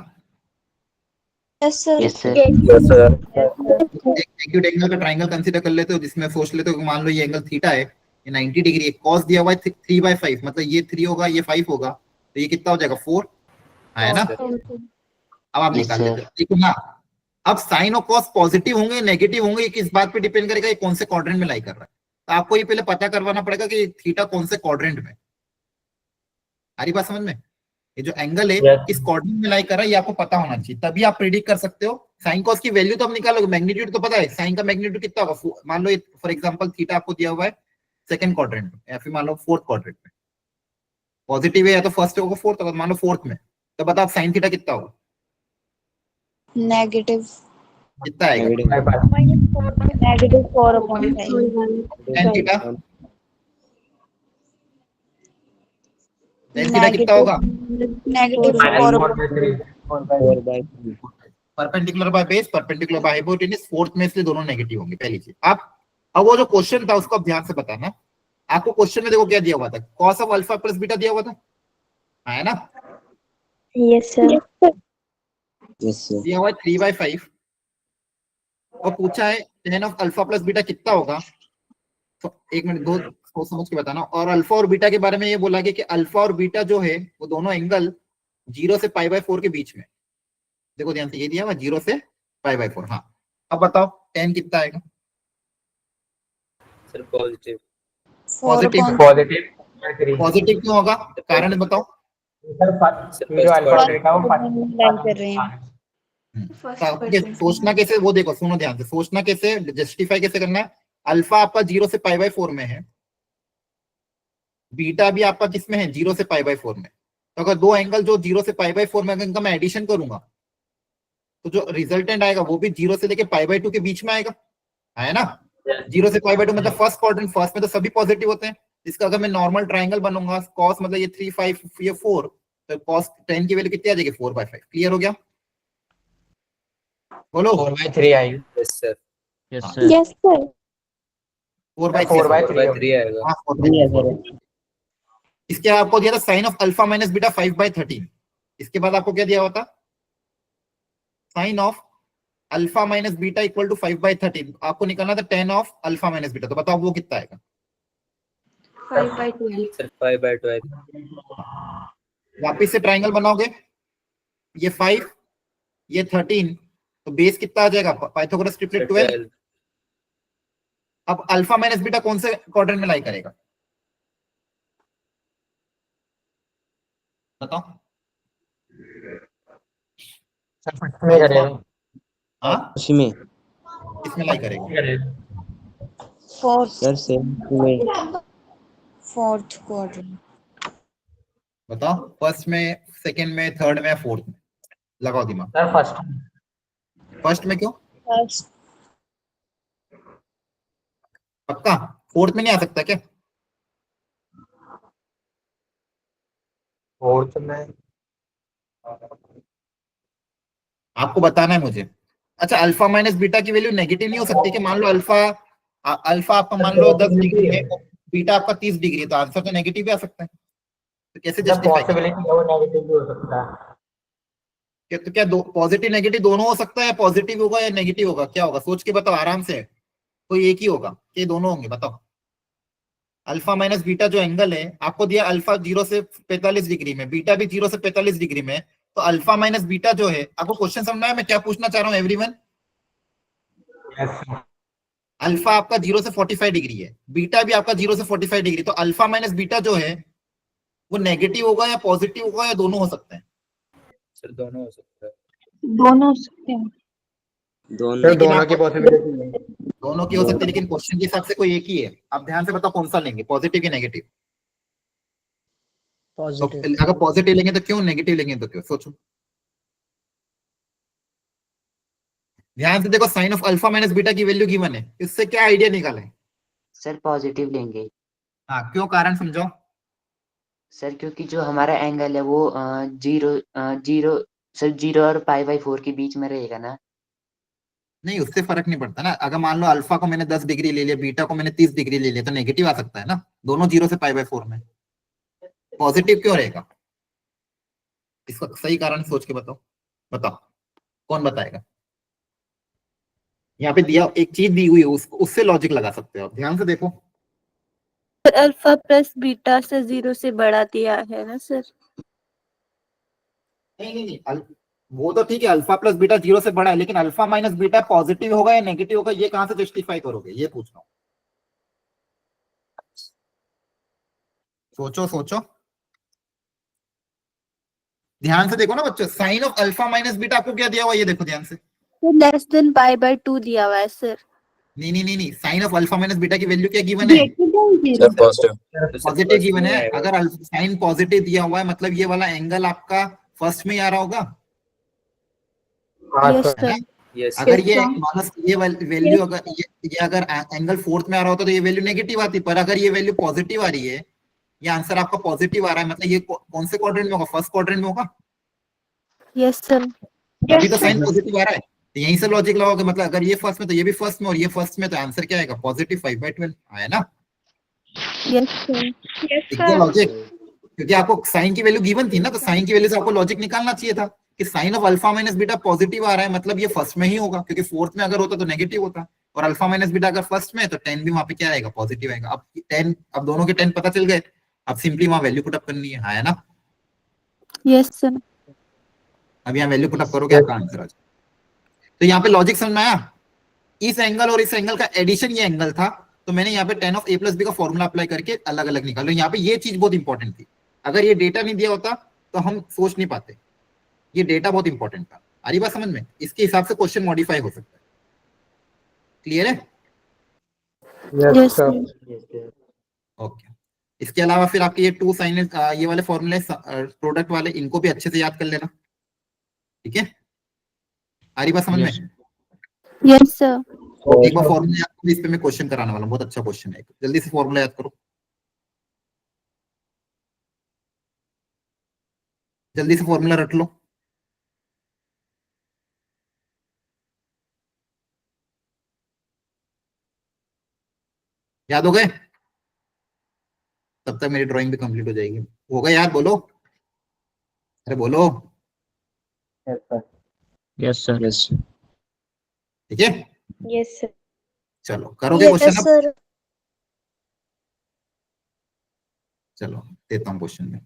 Yes, sir. Yes, sir. Acute angle का ट्राइंगल कंसीडर कर लेते हो, जिसमें सोच लेते हो कि मान लो ये एंगल थीटा है, ये 90 डिग्री है, cos दिया हुआ है 3/5, मतलब ये 3 होगा, ये 5 होगा, तो ये कितना हो जाएगा? 4 है ना? अब आप Yes, निकाल sir. लेते हो, देखो ना। अब साइन और cos पॉजिटिव होंगे नेगेटिव होंगे, ये किस बात पे डिपेंड करेगा? ये कौन से क्वाड्रेंट में लाई कर रहा है। तो आपको ये पहले पता करवाना पड़ेगा कि थीटा कौन से क्वाड्रेंट में। आ रही बात समझ में? ये जो एंगल है किस क्वाड्रेंट में लाई कर रहा है, ये आपको पता होना चाहिए, तभी आप प्रेडिक्ट कर सकते हो। साइन कॉस की वैल्यू तो आप निकालोगे, मैग्नीट्यूड तो पता है, साइन का मैग्नीट्यूड कितना होगा? मान लो फॉर एग्जांपल थीटा आपको दिया हुआ है सेकंड क्वाड्रेंट में, या फिर मान लो फोर्थ क्वाड्रेंट में, पॉजिटिव है या तो फर्स्ट होगा फोर्थ होगा, मान लो फोर्थ में, तो बताओ साइन थीटा कितना होगा? Negative. कितना आएगा? Negative 4/5. tan theta, tan theta कितना होगा? Negative 4/3. 4/3 perpendicular by base, perpendicular by hypotenuse, fourth में इसलिए दोनों नेगेटिव होंगे। पहली चीज आप, अब वो जो क्वेश्चन था उसको आप ध्यान से बताना। आपको क्वेश्चन में देखो क्या दिया हुआ था, cos of alpha plus beta दिया हुआ था, है ना? Yes, sir. yes sir दिया हुआ है 3/5 और पूछा है tan of alpha plus beta कितना होगा। तो एक मिनट दो सोच समझ के बताना। और अल्फा और बीटा के बारे में ये बोला गया कि अल्फा और बीटा जो है वो दोनों एंगल 0 से π/4 के बीच में। देखो ध्यान से, ये दिया हुआ 0 से π/4। हाँ, अब बताओ tan कितना आएगा? sir positive पॉजिटिव क्यों होगा? कारण बताओ। सोचना कैसे, वो देखो, सुनो ध्यान से, सोचना कैसे, जस्टिफाई कैसे करना है। अल्फा आपका 0 से π/4 में है, बीटा भी आपका किसमें है? 0 से π/4 में। तो अगर दो एंगल जो 0 से π/4 में, अगर इनका मैं एडिशन करूंगा तो जो रिजल्टेंट आएगा वो भी 0 से लेके π/2 के बीच में आएगा, है ना? 0 से π/2 मतलब फर्स्ट क्वाड्रेंट, फर्स्ट में तो सभी पॉजिटिव होते हैं। इसका अगर मैं नॉर्मल ट्राइंगल बनूंगा, cos मतलब ये 3 5 ये 4, तो cos tan की वैल्यू कितनी आ जाएगी? 4/5। क्लियर हो गया? बोलो। 4/3 आएगी yes sir Yes, sir. 4/3 आएगा। हाँ, 4/3। इसके आपको दिया था sine of alpha minus beta 5/13। इसके बाद आपको क्या दिया हुआ था? Sine of alpha minus beta equal to 5/13। आपको निकालना था tan of alpha minus beta, तो बताओ वो कितना आएगा? 5/12. sir 5/12 वापिस से ट्राइंगल बनाओगे, ये 5 ये 13 तो बेस कितना आ जाएगा पाइथागोरस ट्रिपलेट 12। अब अल्फा माइनस बीटा कौन से क्वाड्रेंट में लाई करेगा बताओ। हाँ उसी में किसमें लाई करेगा सर सेम में फोर्थ क्वाड्रेंट। बताओ, फर्स्ट में, सेकंड में, थर्ड में, फोर्थ में? लगाओ दिमाग। सर फर्स्ट फर्स्ट में क्यों? फर्स्ट। पक्का फोर्थ में नहीं आ सकता क्या? फोर्थ में आपको बताना है मुझे। अच्छा, अल्फा माइनस बीटा की वैल्यू नेगेटिव नहीं हो सकती कि मान लो अल्फा आपका मान लो 10 डिग्री है, बीटा आपका 30 डिग्री है, तो आंसर तो नेगेटिव भी आ सकता है। तो कैसे जस्टिफाई करें? पॉसिबिलिटी है वो नेगेटिव भी हो सकता है। तो क्या दो पॉजिटिव नेगेटिव दोनों हो सकता है, या पॉजिटिव होगा या नेगेटिव होगा? क्या होगा सोच के बताओ आराम से। कोई एक ही होगा कि दोनों होंगे? बताओ। अल्फा माइनस बीटा जो एंगल है आपको दिया, अल्फा 0 से 45 डिग्री में, बीटा भी 0 से 45 डिग्री में, तो अल्फा माइनस बीटा जो है, आपको क्वेश्चन समझना है मैं क्या पूछना चाह रहा हूँ एवरीवन? अल्फा आपका 0 से 45 डिग्री है, बीटा भी आपका 0 से 45 डिग्री, तो अल्फा माइनस बीटा जो है वो नेगेटिव होगा या पॉजिटिव होगा, या दोनों हो सकते हैं? सर दोनों हो सकता है। दोनों हो सकते हैं। दोनों लेकिन दोनों की आपको पॉसिबिलिटी है। दोनों की हो सकती है, लेकिन क्वेश्चन के हिसाब से कोई एक ही है। आप ध्यान से बताओ कौन सा लेंगे, पॉजिटिव या नेगेटिव? तो अगर पॉजिटिव लेंगे तो क्यों, नेगेटिव लेंगे तो क्यों? सोचो ध्यान से, देखो sine of alpha minus beta की वैल्यू गिवन है, इससे क्या आइडिया निकाले? सर पॉजिटिव लेंगे। हाँ क्यों, कारण समझो। सर क्योंकि जो हमारा एंगल है वो जीरो जीरो सर 0 और पाई/4 के बीच में रहेगा ना। नहीं, उससे फर्क नहीं पड़ता ना। अगर मान लो अल्फा को मैंने 10 डिग्री ले लिया, बीटा को मैंने 30 डिग्री ले लिया, तो नेगेटिव आ सकता है ना, दोनों 0 से पाई/4 में। पॉजिटिव क्यों रहेगा? इसका सही कारण सोच के बताओ। बताओ कौन बताएगा? यहाँ पे दिया एक चीज दी हुई है, उससे लॉजिक लगा सकते हो आप। ध्यान से देखो। सर अल्फा प्लस बीटा से 0 से बढ़ा दिया है ना सर। नहीं नहीं नहीं, वो तो ठीक है, अल्फा प्लस बीटा 0 से बड़ा है, लेकिन अल्फा माइनस बीटा पॉजिटिव होगा या नेगेटिव होगा, ये कहां से जस्टिफाई करोगे, ये पूछ रहा हूँ। सोचो सोचो, ध्यान से देखो ना बच्चों। Sine of alpha minus beta आपको क्या दिया हुआ, ये देखो ध्यान से। लेस देन पाई/2 दिया हुआ है सर। नहीं नहीं नहीं नहीं, sine of alpha minus beta की वैल्यू क्या गिवन है? Sir positive. पॉजिटिव गिवन है। अगर साइन पॉजिटिव दिया हुआ है, मतलब ये वाला एंगल आपका फर्स्ट में ही आ रहा होगा, यस है ना? सर। यस अगर ये sir. माइनस ये वैल्यू, अगर ये अगर एंगल फोर्थ में आ रहा होता तो ये वैल्यू नेगेटिव आती, पर अगर ये वैल्यू पॉजिटिव आ रही है, ये आंसर आपका पॉजिटिव आ रहा है, मतलब ये कौन से क्वाड्रेंट में होगा? फर्स्ट क्वाड्रेंट में होगा। Yes sir. अभी तो साइन पॉजिटिव आ रहा है, तो यहीं से लॉजिक लगाओगे, मतलब अगर ये फर्स्ट में तो ये भी फर्स्ट में, और ये फर्स्ट में, तो आंसर क्या आएगा? पॉजिटिव 5/12 आया ना? Yes sir. यस दिख गया सर। लॉजिक? क्योंकि आपको साइन की वैल्यू गिवन थी ना, तो साइन की वैल्यू से आपको लॉजिक निकालना चाहिए था कि sine of alpha minus beta positive आ रहा है, मतलब ये फर्स्ट में ही होगा, क्योंकि फोर्थ में अगर होता तो नेगेटिव होता, और अल्फा माइनस बीटा अगर फर्स्ट में है तो 10 भी वहां पे क्या आएगा? पॉजिटिव आएगा। अब 10, अब दोनों के 10 पता चल गए, अब सिंपली वहां वैल्यू पुट अप करनी है। हाँ, है ना? Yes sir. अब यहाँ वैल्यू पुट अप करोगे, आपका आंसर आ जाएगा। तो यहाँ पे लॉजिक समझ में आया? इस एंगल और इस एंगल का एडिशन ये एंगल था, तो मैंने यहाँ पे tan of a plus B का फॉर्मूला अप्लाई करके अलग अलग निकाला। यहाँ पे ये चीज बहुत इंपॉर्टेंट थी, अगर ये डेटा नहीं दिया होता तो हम सोच नहीं पाते। ये डेटा बहुत इंपॉर्टेंट था। आ रही बात समझ में? इसके हिसाब से क्वेश्चन मॉडिफाई हो सकता है। क्लियर है? Yes sir. ओके। इसके अलावा फिर आपके ये 2 साइन, ये वाले फॉर्मूले प्रोडक्ट वाले, इनको भी अच्छे से याद कर लेना। ठीक है? आ रही बात समझ में? Yes sir. एक बार फॉर्मूला याद करो, इस पे मैं क्वेश्चन कराने वाला हूँ, बहुत अच्छा क्वेश्चन है। जल्दी से फॉर्मूला याद करो, जल्दी से फॉर्मूला रट लो। याद हो गए? तब तक मेरी ड्राइंग भी कंप्लीट हो जाएगी। होगा याद? बोलो, अरे बोलो। Yes sir. Yes sir. ठीक है, यस सर। चलो करोगे क्वेश्चन अब? सर। चलो देता हूँ क्वेश्चन में।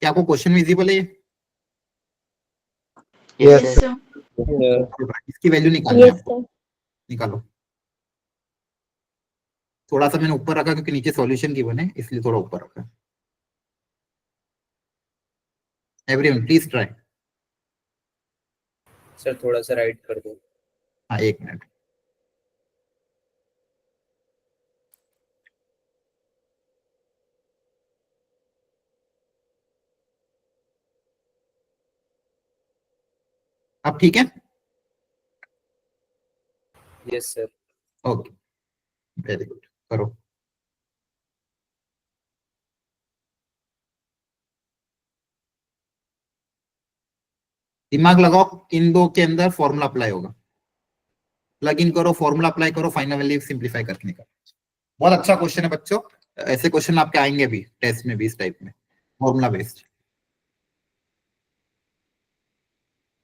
क्या आपको क्वेश्चन विजिबल है? Yes Yes, sir. sir. इसकी वैल्यू निकालनी है Yes, आपको, sir. निकालो। थोड़ा सा मैंने ऊपर रखा क्योंकि नीचे सॉल्यूशन की बने, इसलिए थोड़ा ऊपर रखा। Everyone please try. सर थोड़ा सा राइट कर दो। हाँ, 1 मिनट। अब ठीक है? Yes sir. Okay, very good, करो। दिमाग लगाओ, इन दो के अंदर फॉर्मूला अप्लाई होगा। प्लग इन करो, फॉर्मूला अप्लाई करो, फाइनल वैल्यू सिंप्लीफाई करके निकालो। बहुत अच्छा क्वेश्चन है बच्चों, ऐसे क्वेश्चन आपके आएंगे भी टेस्ट में भी इस टाइप में, फॉर्मूला बेस्ड।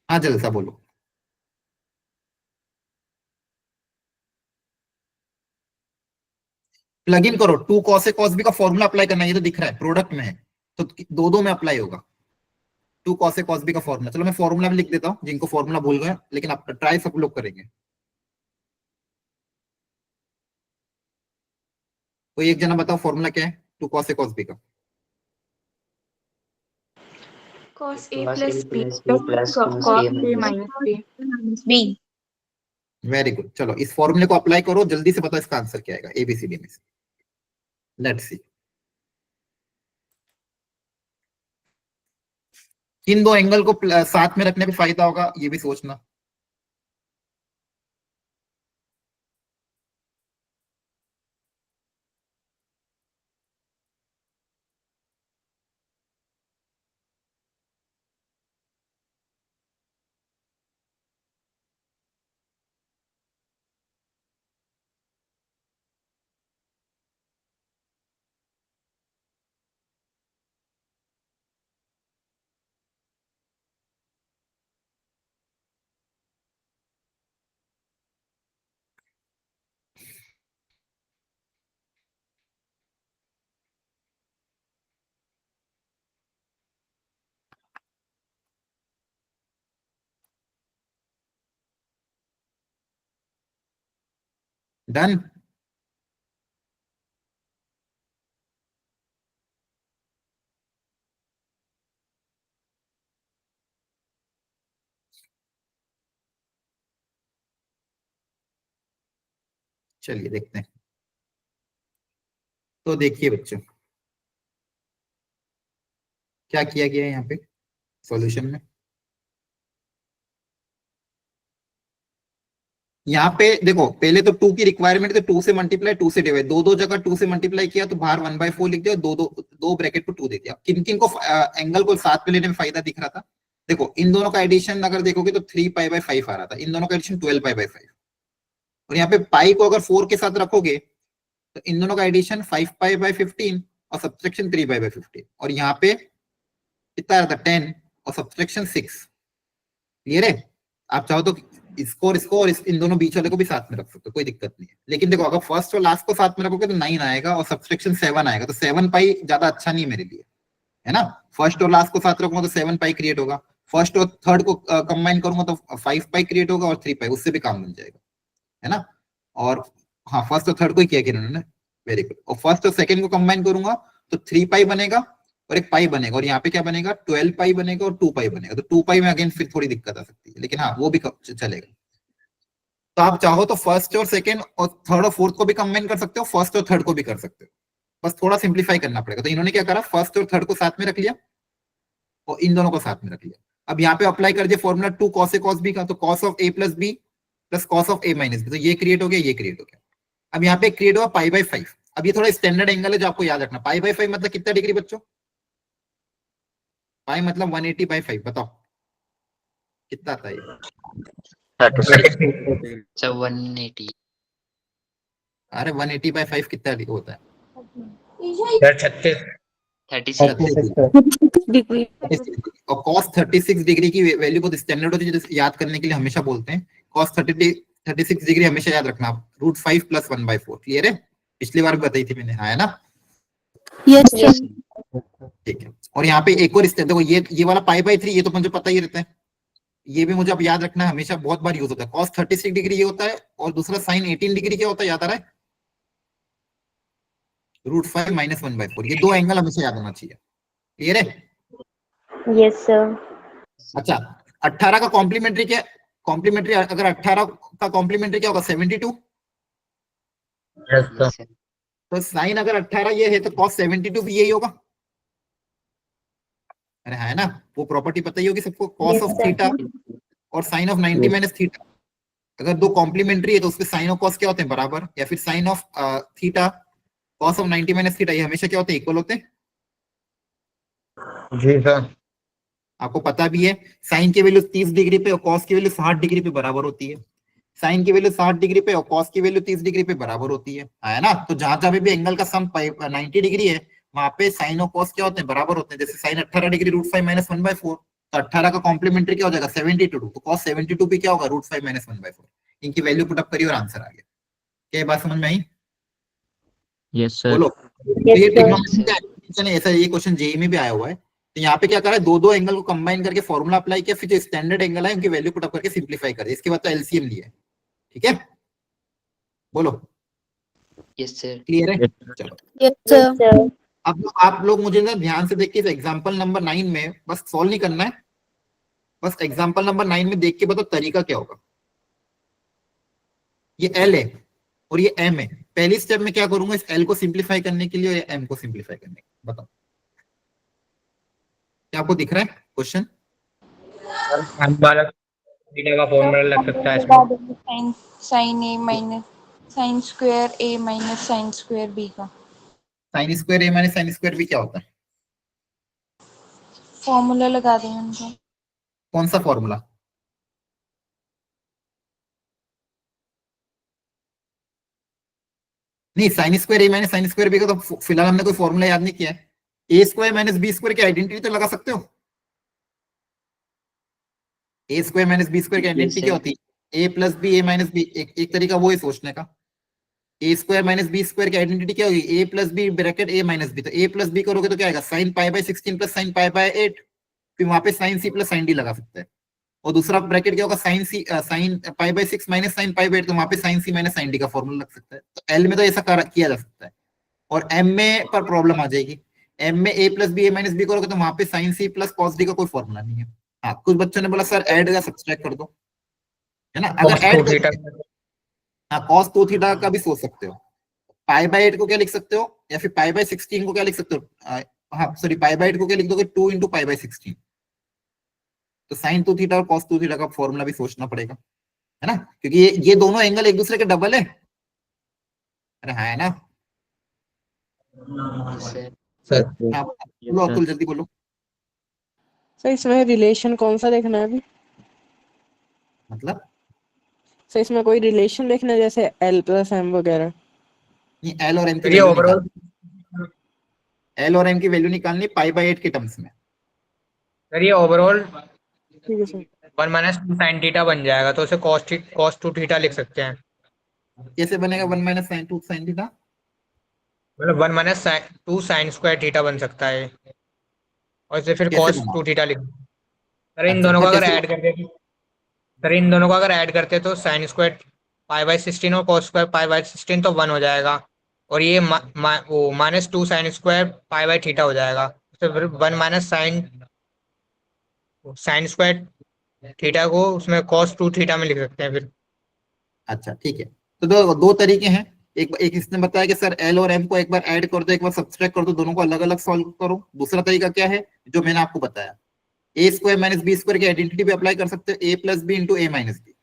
हाँ जलसा बोलो। प्लग इन करो, 2 cos A cos B का फॉर्मूला अप्लाई करना है, ये तो दिख रहा है प्रोडक्ट में है, तो दो में अप्लाई होगा 2 cos A cos B का फॉर्मूला। चलो मैं फॉर्मूला भी लिख देता हूँ, जिनको फॉर्मूला भूल गए, लेकिन आप ट्राई सब लोग करेंगे। कोई एक जना बताओ फॉर्मूला क्या है 2 cos A cos B का? cos A Cos plus A B plus B plus cos A minus B. Very good. चलो इस फॉर्मूले को अप्लाई करो, जल्दी से बताओ इसका आंसर क्या आएगा ABCD में से। Let's see. इन दो एंगल को साथ में रखने पे फायदा होगा, ये भी सोचना। डन। चलिए देखते हैं। तो देखिए बच्चों, क्या किया गया है यहाँ पे सॉल्यूशन में। यहाँ पे देखो, पहले तो 2 की रिक्वायरमेंट है, तो 2 से मल्टीप्लाई, 2 से डिवाइड, दो जगह 2 से मल्टीप्लाई किया तो बाहर 1/4 लिख दिया, दो ब्रैकेट को 2 दे दिया। किन किन को एंगल को साथ में लेने में फायदा दिख रहा था? देखो इन दोनों का एडिशन अगर देखोगे तो 3π/5 आ रहा था, इन दोनों का एडिशन 12π/5, और यहाँ पे पाई को अगर 4 के साथ रखोगे तो इन दोनों का एडिशन 5π/15 और सब्ट्रैक्शन 3π/15, और यहाँ पे कितना रहता 10 और सब्ट्रैक्शन 6। क्लियर है? आप चाहो तो इसको और इसको और इन दोनों बीच वाले को भी साथ में रख सकते हो, कोई दिक्कत नहीं है। लेकिन देखो अगर फर्स्ट और लास्ट को साथ में रखोगे तो 9 आएगा और सब्ट्रैक्शन 7 आएगा, तो 7π ज्यादा अच्छा नहीं है मेरे लिए, है ना। फर्स्ट और लास्ट को साथ रखूंगा तो 7π क्रिएट होगा, फर्स्ट और थर्ड को कंबाइन करूंगा तो 5π क्रिएट होगा और 3π, उससे भी काम बन जाएगा, है ना। और हाँ, फर्स्ट और थर्ड को ही किया इन्होंने, वेरी गुड। और फर्स्ट और सेकंड को कंबाइन करूंगा तो 3π बनेगा और एक पाई बनेगा, और यहाँ पे क्या बनेगा 12π बनेगा और 2π बनेगा। तो 2π में अगेन फिर थोड़ी दिक्कत आ सकती है, लेकिन हाँ वो भी चलेगा। तो आप चाहो तो फर्स्ट और सेकंड और थर्ड और फोर्थ को भी कंबाइन कर सकते हो, फर्स्ट और थर्ड को भी कर सकते हो, बस थोड़ा सिंप्लीफाई करना पड़ेगा। तो इन्होंने क्या करा, फर्स्ट और थर्ड को साथ में रख लिया और इन दोनों को साथ में रख लिया। अब यहाँ पे अप्लाई कर दिया formula 2 cos A cos B का, तो cos of A plus B plus cos of A minus B, तो ये क्रिएट हो गया, ये क्रिएट हो गया। अब यहाँ पे क्रिएट हुआ π/5। अब ये थोड़ा स्टैंडर्ड एंगल है जो आपको याद रखना, π/5 मतलब कितना डिग्री बच्चों? पाई मतलब 180/5, बताओ कितना आता है ये? 180। अरे 180/5 कितना होता है? 36 degree. और cos 36 डिग्री की वैल्यू बहुत स्टैंडर्ड होती है, जो याद करने के लिए हमेशा बोलते हैं। cos 36 डिग्री हमेशा याद रखना, √5 + 1/4। क्लियर है? पिछली बार भी बताई थी मैंने, हाँ है ना। Yes, sir. ठीक है। और यहाँ पे एक और स्टेप देखो, ये वाला π/3 ये तो मुझे पता ही रहता है, ये भी मुझे अब याद रखना है, हमेशा बहुत बार यूज होता है। cos 36 डिग्री ये होता है, और दूसरा sin 18 डिग्री क्या होता है, याद आ रहा है, √5 - 1/4। ये दो एंगल हमेशा याद होना चाहिए। क्लियर है? Yes sir. अच्छा, 18 का कॉम्प्लीमेंट्री क्या, कॉम्प्लीमेंट्री अगर 18 का कॉम्प्लीमेंट्री क्या होगा, 72। Yes, sir. तो साइन अगर 18 ये है तो cos 72 भी यही होगा। अरे है ना, वो प्रॉपर्टी पता ही होगी सबको, cos ऑफ थीटा और साइन ऑफ 90 माइनस थीटा, अगर दो कॉम्प्लीमेंट्री है तो उसके साइन और कॉस क्या होते हैं, बराबर, या फिर sine of theta cos of 90 minus theta, ये हमेशा क्या होते हैं, इक्वल होते हैं। जी सर। आपको पता भी है साइन की वैल्यू 30 डिग्री पे और कॉस की वैल्यू 60 डिग्री पे बराबर होती है। साइन की वैल्यू 60 डिग्री पे और कॉस की वैल्यू 30 डिग्री पे बराबर होती है ना। तो जहां जहां भी एंगल का सम 90 डिग्री है वहां पे साइन और कॉस क्या होते हैं, बराबर होते हैं। जैसे साइन 18 डिग्री √5 - 1/4, तो 18 का कॉम्प्लीमेंट्री क्या हो जाएगा, 72, तो cos 72 भी क्या होगा, √5 - 1/4। इनकी वैल्यू पुट अप करिए और आंसर आ गया। क्या बात समझ में आई? Yes, sir. बोलो। तो ये ट्रिग्नोमेट्री का एप्लीकेशन है, ऐसा ये क्वेश्चन जेईई में भी आया हुआ है। तो यहाँ पे क्या करा है, दो एंगल को कंबाइन करके फॉर्मूला अप्लाई किया, फिर जो स्टैंडर्ड एंगल है उनकी वैल्यू पुट अप करके सिंपलीफाई कर दिया, इसके बाद तो एलसीएम लिया है। ठीक है, बोलो। Yes, sir. क्लियर है? चलो Yes, sir. अब आप लोग मुझे ना ध्यान से देखिए, एग्जांपल नंबर 9 में बस सॉल्व नहीं करना है, बस एग्जांपल नंबर 9 में देख के बताओ तरीका क्या होगा। ये एल है और ये एम है, पहली स्टेप में क्या करूंगा, इस एल को सिंप्लीफाई करने के लिए और एम को सिंप्लीफाई करने के लिए। बताओ क्या आपको दिख रहा है क्वेश्चन? थीटा का फॉर्मूला लग सकता है इसमें, साइन ए माइनस साइन स्क्वायर ए माइनस साइन स्क्वायर बी का साइन स्क्वायर ए माइनस साइन स्क्वायर बी क्या होता है? फॉर्मूला लगा दें उनका। कौन सा फॉर्मूला? नहीं, साइन स्क्वायर ए माइनस साइन स्क्वायर बी का तो फिलहाल हमने कोई फॉर्मूला याद नहीं किया है। A square minus B square की आइडेंटिटी तो लगा सकते हो। ए स्क्वायर माइनस बी स्क्वायर की आइडेंटिटी क्या होती है, A plus B A minus B. एक तरीका वो है सोचने का। ए स्क्वायर माइनस बी स्क्वायर की आइडेंटिटी क्या होगी, ए प्लस बी ब्रैकेट ए माइनस बी। तो ए प्लस बी करोगे तो क्या आएगा, साइन π/16 प्लस साइन π/8, फिर वहां पे sine C plus sine D लगा सकते हैं। और दूसरा ब्रैकेट क्या होगा, साइन π/6 माइनस साइन π/8, तो वहां पे sine C minus sine D का फॉर्मूला लग सकता है। तो एल में तो ऐसा किया जा सकता है। और एम में पर प्रॉब्लम आ जाएगी, एम में A plus B A minus B करोगे तो वहां पे sine C plus cos D का कोई फॉर्मूला नहीं है। हाँ, कुछ बच्चों ने बोला सर ऐड या सब्सट्रैक्ट कर दो, है ना। अगर ऐड हाँ, cos 2 थीटा का भी सोच सकते हो। π/8 को क्या लिख सकते हो, या फिर π/16 को क्या लिख सकते हो, हाँ सॉरी, π/8 को क्या लिख दोगे, 2 × π/16। तो साइन 2 थीटा और cos 2 थीटा का फॉर्मूला भी सोचना पड़ेगा, है ना, क्योंकि ये दोनों एंगल एक दूसरे के डबल है। अरे हाँ, है ना। Yes, sir. हाँ, बोलो अतुल, जल्दी बोलो। सर इसमें रिलेशन कौन सा देखना है अभी? मतलब सर इसमें कोई रिलेशन देखना है, जैसे L + M वगैरह? ये एल और एम की वैल्यू निकालनी, एल और एम की वैल्यू निकालनी π/8 के टर्म्स में। सर ये ओवरऑल ठीक है सर। 1 - 2 sin थीटा बन जाएगा, तो उसे cos 2 थीटा लिख सकते हैं। कैसे बनेगा 1 - sin 2 sin थीटा? मतलब 1 - 2 sin स्क्वायर थीटा बन सकता है, और इसे फिर कैसे cos बना? 2 थीटा लिख। सर इन अच्छा, दोनों को तो अगर कैसे? ऐड करते सर इन दोनों को अगर ऐड करते तो साइन स्क्वायर π/16 और cos स्क्वायर π/16 तो 1 हो जाएगा, और ये वो -2 sin स्क्वायर π/थीटा हो जाएगा। तो फिर 1 - sin स्क्वायर थीटा को उसमें cos 2 थीटा में लिख सकते हैं फिर। अच्छा ठीक है, तो दो तरीके हैं। एक इसने बताया कि सर एल और एम को एक बार ऐड कर दो, एक बार सब्सट्रैक्ट कर दो, दोनों को अलग अलग सॉल्व करो। दूसरा तरीका क्या है, जो मैंने आपको बताया, A square minus B square की आइडेंटिटी भी अप्लाई कर सकते हो, A plus B into A minus B,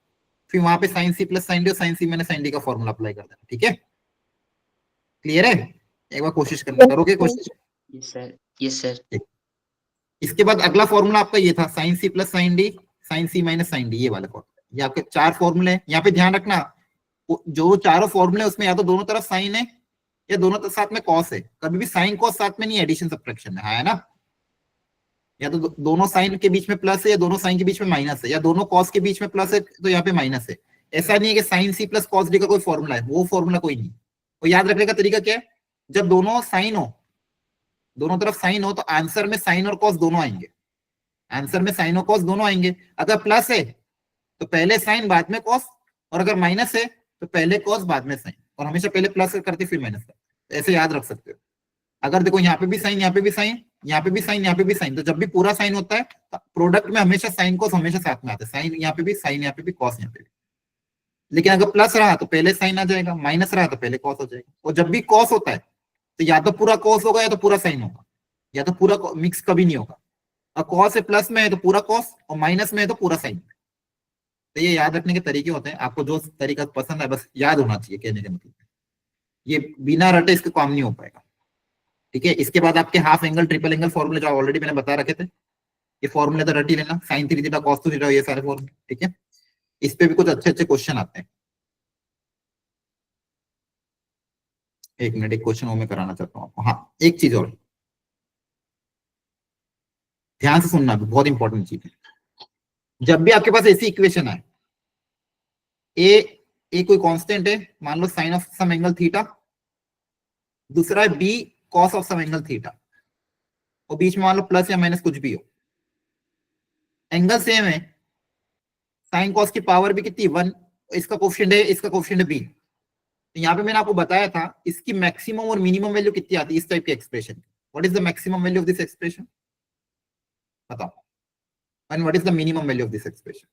फिर वहां पे sine C plus sine D और sine C minus sine D का फॉर्मूला अप्लाई कर देना। ठीक है, क्लियर है? एक बार कोशिश करना, करोगे कोशिश? Yes, sir. Yes, sir. इसके बाद अगला फॉर्मूला आपका ये था, sine C plus sine D sine C minus sine D, ये वाला फॉर्मूला। ये आपके 4 फॉर्मूले हैं। यहाँ पे ध्यान रखना, जो चारों फॉर्मूले उसमें या तो दोनों तरफ साइन है या दोनों साथ में कॉस है। कभी भी साइन कॉस साथ में नहीं, एडिशन सब्ट्रैक्शन है ना। या तो दोनों साइन के बीच में प्लस है, या दोनों साइन के बीच में माइनस है, या दोनों कॉस के बीच में प्लस है तो यहाँ पे माइनस है। ऐसा नहीं है कि sine C plus cos D का कोई फॉर्मूला है, वो फॉर्मूला कोई नहीं। तो याद रखने का तरीका क्या है, जब दोनों साइन हो दोनों तरफ साइन हो तो आंसर में साइन और कॉस दोनों आएंगे, आंसर में साइन और कॉस दोनों आएंगे। अगर प्लस है तो पहले साइन बाद में कॉस, और अगर माइनस है तो पहले कॉस बाद में साइन, और हमेशा पहले प्लस करते फिर माइनस करते, ऐसे याद रख सकते हो। अगर देखो यहाँ पे भी साइन, यहाँ पे भी साइन, यहाँ पे भी साइन, यहाँ पे भी साइन, तो जब भी पूरा साइन होता है तो प्रोडक्ट में हमेशा साइन कॉस हमेशा साथ में आते हैं, साइन यहाँ पे भी, साइन यहाँ पे भी, कॉस यहाँ पे भी। लेकिन अगर प्लस रहा तो पहले साइन आ जाएगा, माइनस रहा तो पहले कॉस हो जाएगा। और जब भी कॉस होता है तो या तो पूरा कॉस होगा या तो पूरा साइन होगा, या तो पूरा मिक्स कभी नहीं होगा। और कॉस है प्लस में है तो पूरा कॉस, और माइनस में है तो पूरा साइन। तो ये याद रखने के तरीके होते हैं, आपको जो तरीका पसंद है बस याद होना चाहिए, कहने का मतलब ये बिना रटे इसके काम नहीं हो पाएगा। ठीक है, इसके बाद आपके हाफ एंगल ट्रिपल एंगल फॉर्मूले जो ऑलरेडी मैंने बता रखे थे, ये फॉर्मूले तो रट ही लेना, साइन 3 थीटा कॉस 2 थीटा, ये सारे फॉर्मूले। ठीक है, इस पे भी कुछ अच्छे अच्छे क्वेश्चन आते हैं। एक मिनट, एक क्वेश्चन वो मैं कराना चाहता हूँ आपको। हाँ, एक चीज और ध्यान से सुनना, भी बहुत इंपॉर्टेंट चीज है। जब भी आपके पास ऐसी इक्वेशन आए, ए कोई कांस्टेंट है, मान लो sine of some angle theta, दूसरा है B cos of some angle theta, और बीच में मान लो प्लस या माइनस कुछ भी हो, एंगल सेम है, साइन कॉस की पावर भी कितनी 1, इसका कोफिशिएंट है, इसका कोफिशिएंट है बी। तो यहाँ पे मैंने आपको बताया था इसकी मैक्सिमम और मिनिमम वैल्यू कितनी आती है इस टाइप के expression. What is the maximum value of this expression, बताओ, and what is the minimum value of this expression,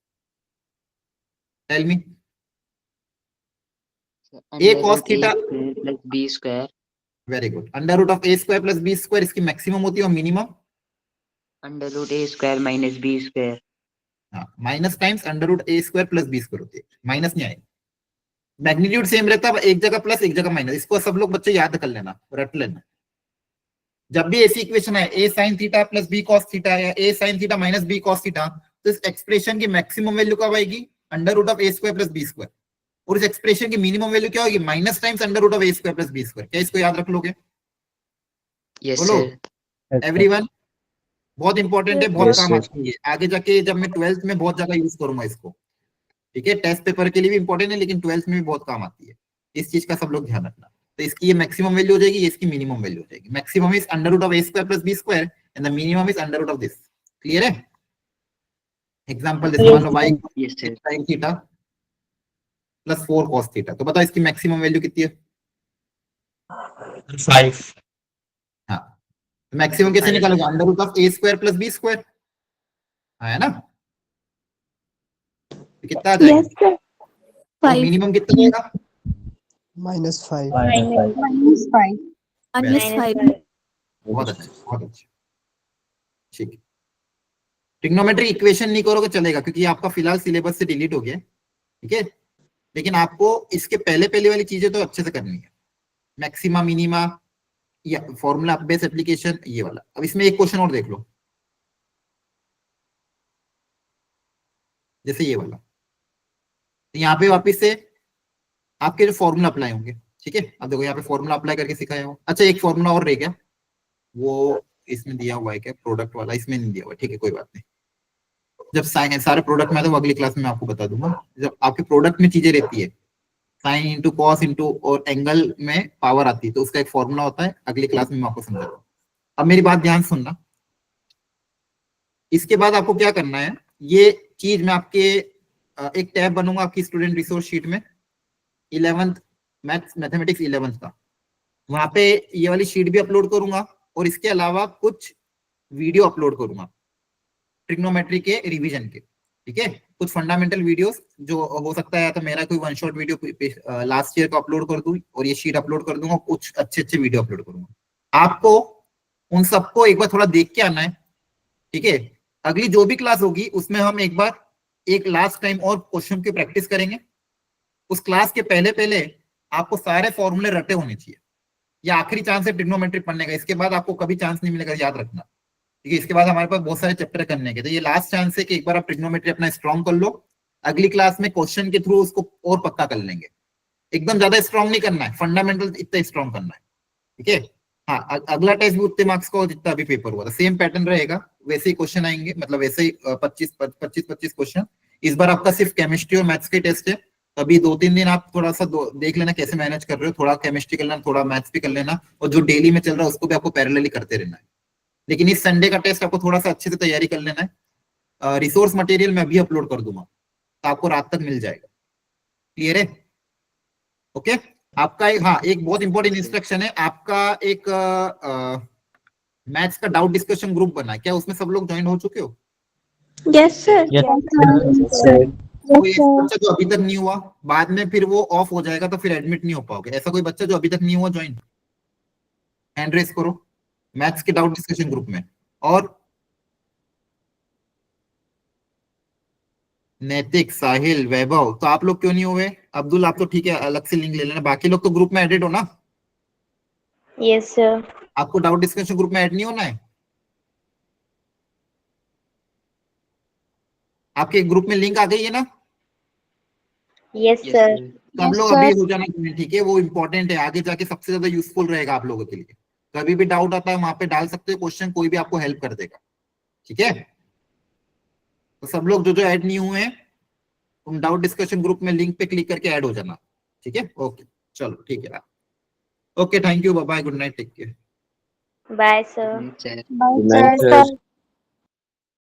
tell me. A cos theta plus B square, very good, under root of A square plus B square, इसकी मैक्सिमम होती है, और minimum under root A square minus B square. हाँ, minus times under root A square plus B square होती है, माइनस नहीं आएगा। मैग्नीट्यूड सेम रहता है, एक जगह प्लस एक जगह माइनस, इसको सब लोग बच्चे याद कर लेना, रट लेना। जब भी ऐसी इक्वेशन है A sine theta plus B cos theta, या A sine theta minus B cos theta, तो इस एक्सप्रेशन की मैक्सिमम वैल्यू कब आएगी, under root of A square plus B square, और इस एक्सप्रेशन की मिनिमम वैल्यू क्या होगी, minus times under root of A square plus B square. क्या इसको याद रख लोगे? यस बोलो सर। एवरीवन, बहुत इंपॉर्टेंट है, बहुत Yes, काम sir. आती है आगे जाके, जब मैं 12th में बहुत ज्यादा यूज करूंगा इसको। ठीक है, टेस्ट पेपर के लिए भी इंपॉर्टेंट है, लेकिन 12th में भी बहुत काम आती है, इस चीज का सब लोग ध्यान रखना। तो इसकी ये मैक्सिमम वैल्यू हो जाएगी, ये इसकी मिनिमम वैल्यू हो जाएगी। Maximum is under root of A square plus B square, and the minimum is under root of this. Clear है? एग्जांपल जैसे मान लो y yes sir. sin theta plus 4 cos theta, तो बताओ इसकी मैक्सिमम वैल्यू कितनी है? 5। हाँ, मैक्सिमम कैसे निकालोगे? Under root of A square plus B square, है ना? तो कितना आ जाएगा? Yes, sir. और मिनिमम कितना आएगा? -5 -5। -5 बहुत अच्छा, बहुत अच्छा। ठीक है, ट्रिग्नोमेट्री इक्वेशन नहीं करोगे चलेगा, क्योंकि आपका फिलहाल सिलेबस से डिलीट हो गया। ठीक है, लेकिन आपको इसके पहले पहले वाली चीजें तो अच्छे से करनी है, मैक्सिमा मिनिमा या फॉर्मूला बेस एप्लीकेशन, ये वाला। अब इसमें एक क्वेश्चन और देख लो, जैसे ये वाला, तो यहाँ पे वापस से आपके जो फॉर्मूला अप्लाई होंगे। ठीक है, अब देखो यहाँ पे फॉर्मूला अप्लाई करके सिखाया हो। अच्छा, एक फॉर्मूला और रह गया, वो इसमें दिया हुआ है क्या, प्रोडक्ट वाला इसमें नहीं दिया हुआ। ठीक है, कोई बात नहीं, जब सारे प्रोडक्ट में, तो अगली क्लास में मैं आपको बता दूंगा। जब आपके प्रोडक्ट में चीजें रहती है, साइन इंटू कॉस इंटू और एंगल में पावर आती है, तो उसका एक फॉर्मूला होता है, अगली क्लास में मैं आपको समझाऊंगा। अब मेरी बात ध्यान सुनना, इसके बाद आपको क्या करना है, ये चीज मैं आपके एक टैब बनूंगा आपकी स्टूडेंट रिसोर्स शीट में, 11th मैथमेटिक्स 11th का, वहां पे ये वाली शीट भी अपलोड करूंगा, और इसके अलावा कुछ वीडियो अपलोड करूंगा ट्रिग्नोमेट्री के रिवीजन के। ठीक है, कुछ फंडामेंटल वीडियोस जो हो सकता है, या तो मेरा कोई one shot video last year का अपलोड कर दूं, और ये शीट अपलोड कर दूंगा, कुछ अच्छे अच्छे वीडियो अपलोड करूंगा। आपको उन सबको एक बार थोड़ा देख के आना है। ठीक है, अगली जो भी क्लास होगी उसमें हम एक लास्ट टाइम और क्वेश्चन की प्रैक्टिस करेंगे। उस क्लास के पहले पहले आपको सारे फॉर्मूले रटे होने चाहिए। ये आखिरी चांस है ट्रिग्नोमेट्री पढ़ने का, इसके बाद आपको कभी चांस नहीं मिलेगा, याद रखना। ठीक है, इसके बाद हमारे पास बहुत सारे चैप्टर करने के, तो ये लास्ट चांस है कि एक बार आप ट्रिग्नोमेट्री अपना स्ट्रॉन्ग कर लो। अगली क्लास में क्वेश्चन के थ्रू उसको और पक्का कर लेंगे। एकदम ज्यादा स्ट्रॉन्ग नहीं करना है, फंडामेंटल इतना स्ट्रॉन्ग करना है। ठीक है, हाँ, अगला टेस्ट भी उतने मार्क्स का हो जितना अभी पेपर हुआ था, सेम पैटर्न रहेगा, वैसे ही क्वेश्चन आएंगे, मतलब वैसे ही 25 क्वेश्चन। इस बार आपका सिर्फ केमिस्ट्री और मैथ्स के टेस्ट है, अभी 2-3 दिन आप थोड़ा सा देख लेना कैसे मैनेज कर रहे हो, थोड़ा केमिस्ट्री कर लेना, थोड़ा मैथ्स भी कर लेना, और जो डेली में चल रहा है उसको भी आपको पैरेलली करते रहना है। लेकिन इस संडे का टेस्ट आपको थोड़ा सा अच्छे से तैयारी कर लेना है। रिसोर्स मटेरियल मैं भी अपलोड कर दूंगा, तो आपको रात तक मिल जाएगा। क्लियर है? ओके। आपका एक, हाँ, एक बहुत इंपॉर्टेंट इंस्ट्रक्शन है, आपका एक मैथ्स का डाउट डिस्कशन ग्रुप बना है, क्या उसमें सब लोग ज्वाइन हो चुके हो? Yes sir. कोई ऐसा बच्चा जो अभी तक नहीं हुआ, बाद में फिर वो ऑफ हो जाएगा तो फिर एडमिट नहीं हो पाओगे, ऐसा कोई बच्चा जो अभी तक नहीं हुआ ज्वाइन? हैंड रेस करो मैथ्स के डाउट डिस्कशन ग्रुप में। और नैतिक, साहिल, वैभव, तो आप लोग क्यों नहीं हुए? अब्दुल आप तो ठीक है, अलग से लिंक ले लेना, बाकी लोग तो ग्रुप में एडेड हो ना? Yes sir. आपको डाउट डिस्कशन ग्रुप में ऐड नहीं होना है? आपके ग्रुप में लिंक आ गई है ना? Yes sir. सब लोग अभी हो जाना चाहिए, ठीक है? वो इंपॉर्टेंट है, आगे जाके सबसे ज्यादा यूजफुल रहेगा आप लोगों के लिए। कभी भी डाउट आता है वहां पे डाल सकते हो क्वेश्चन, कोई भी आपको हेल्प कर देगा, ठीक है? तो सब लोग जो जो ऐड नहीं हुए हैं, तुम डाउट डिस्कशन ग्रुप में लिंक पे क्लिक करके ऐड हो जाना, ठीक है? ओके, चलो ठीक है। Okay, thank you, bye bye, good night, take care. Bye sir. Sir bye sir.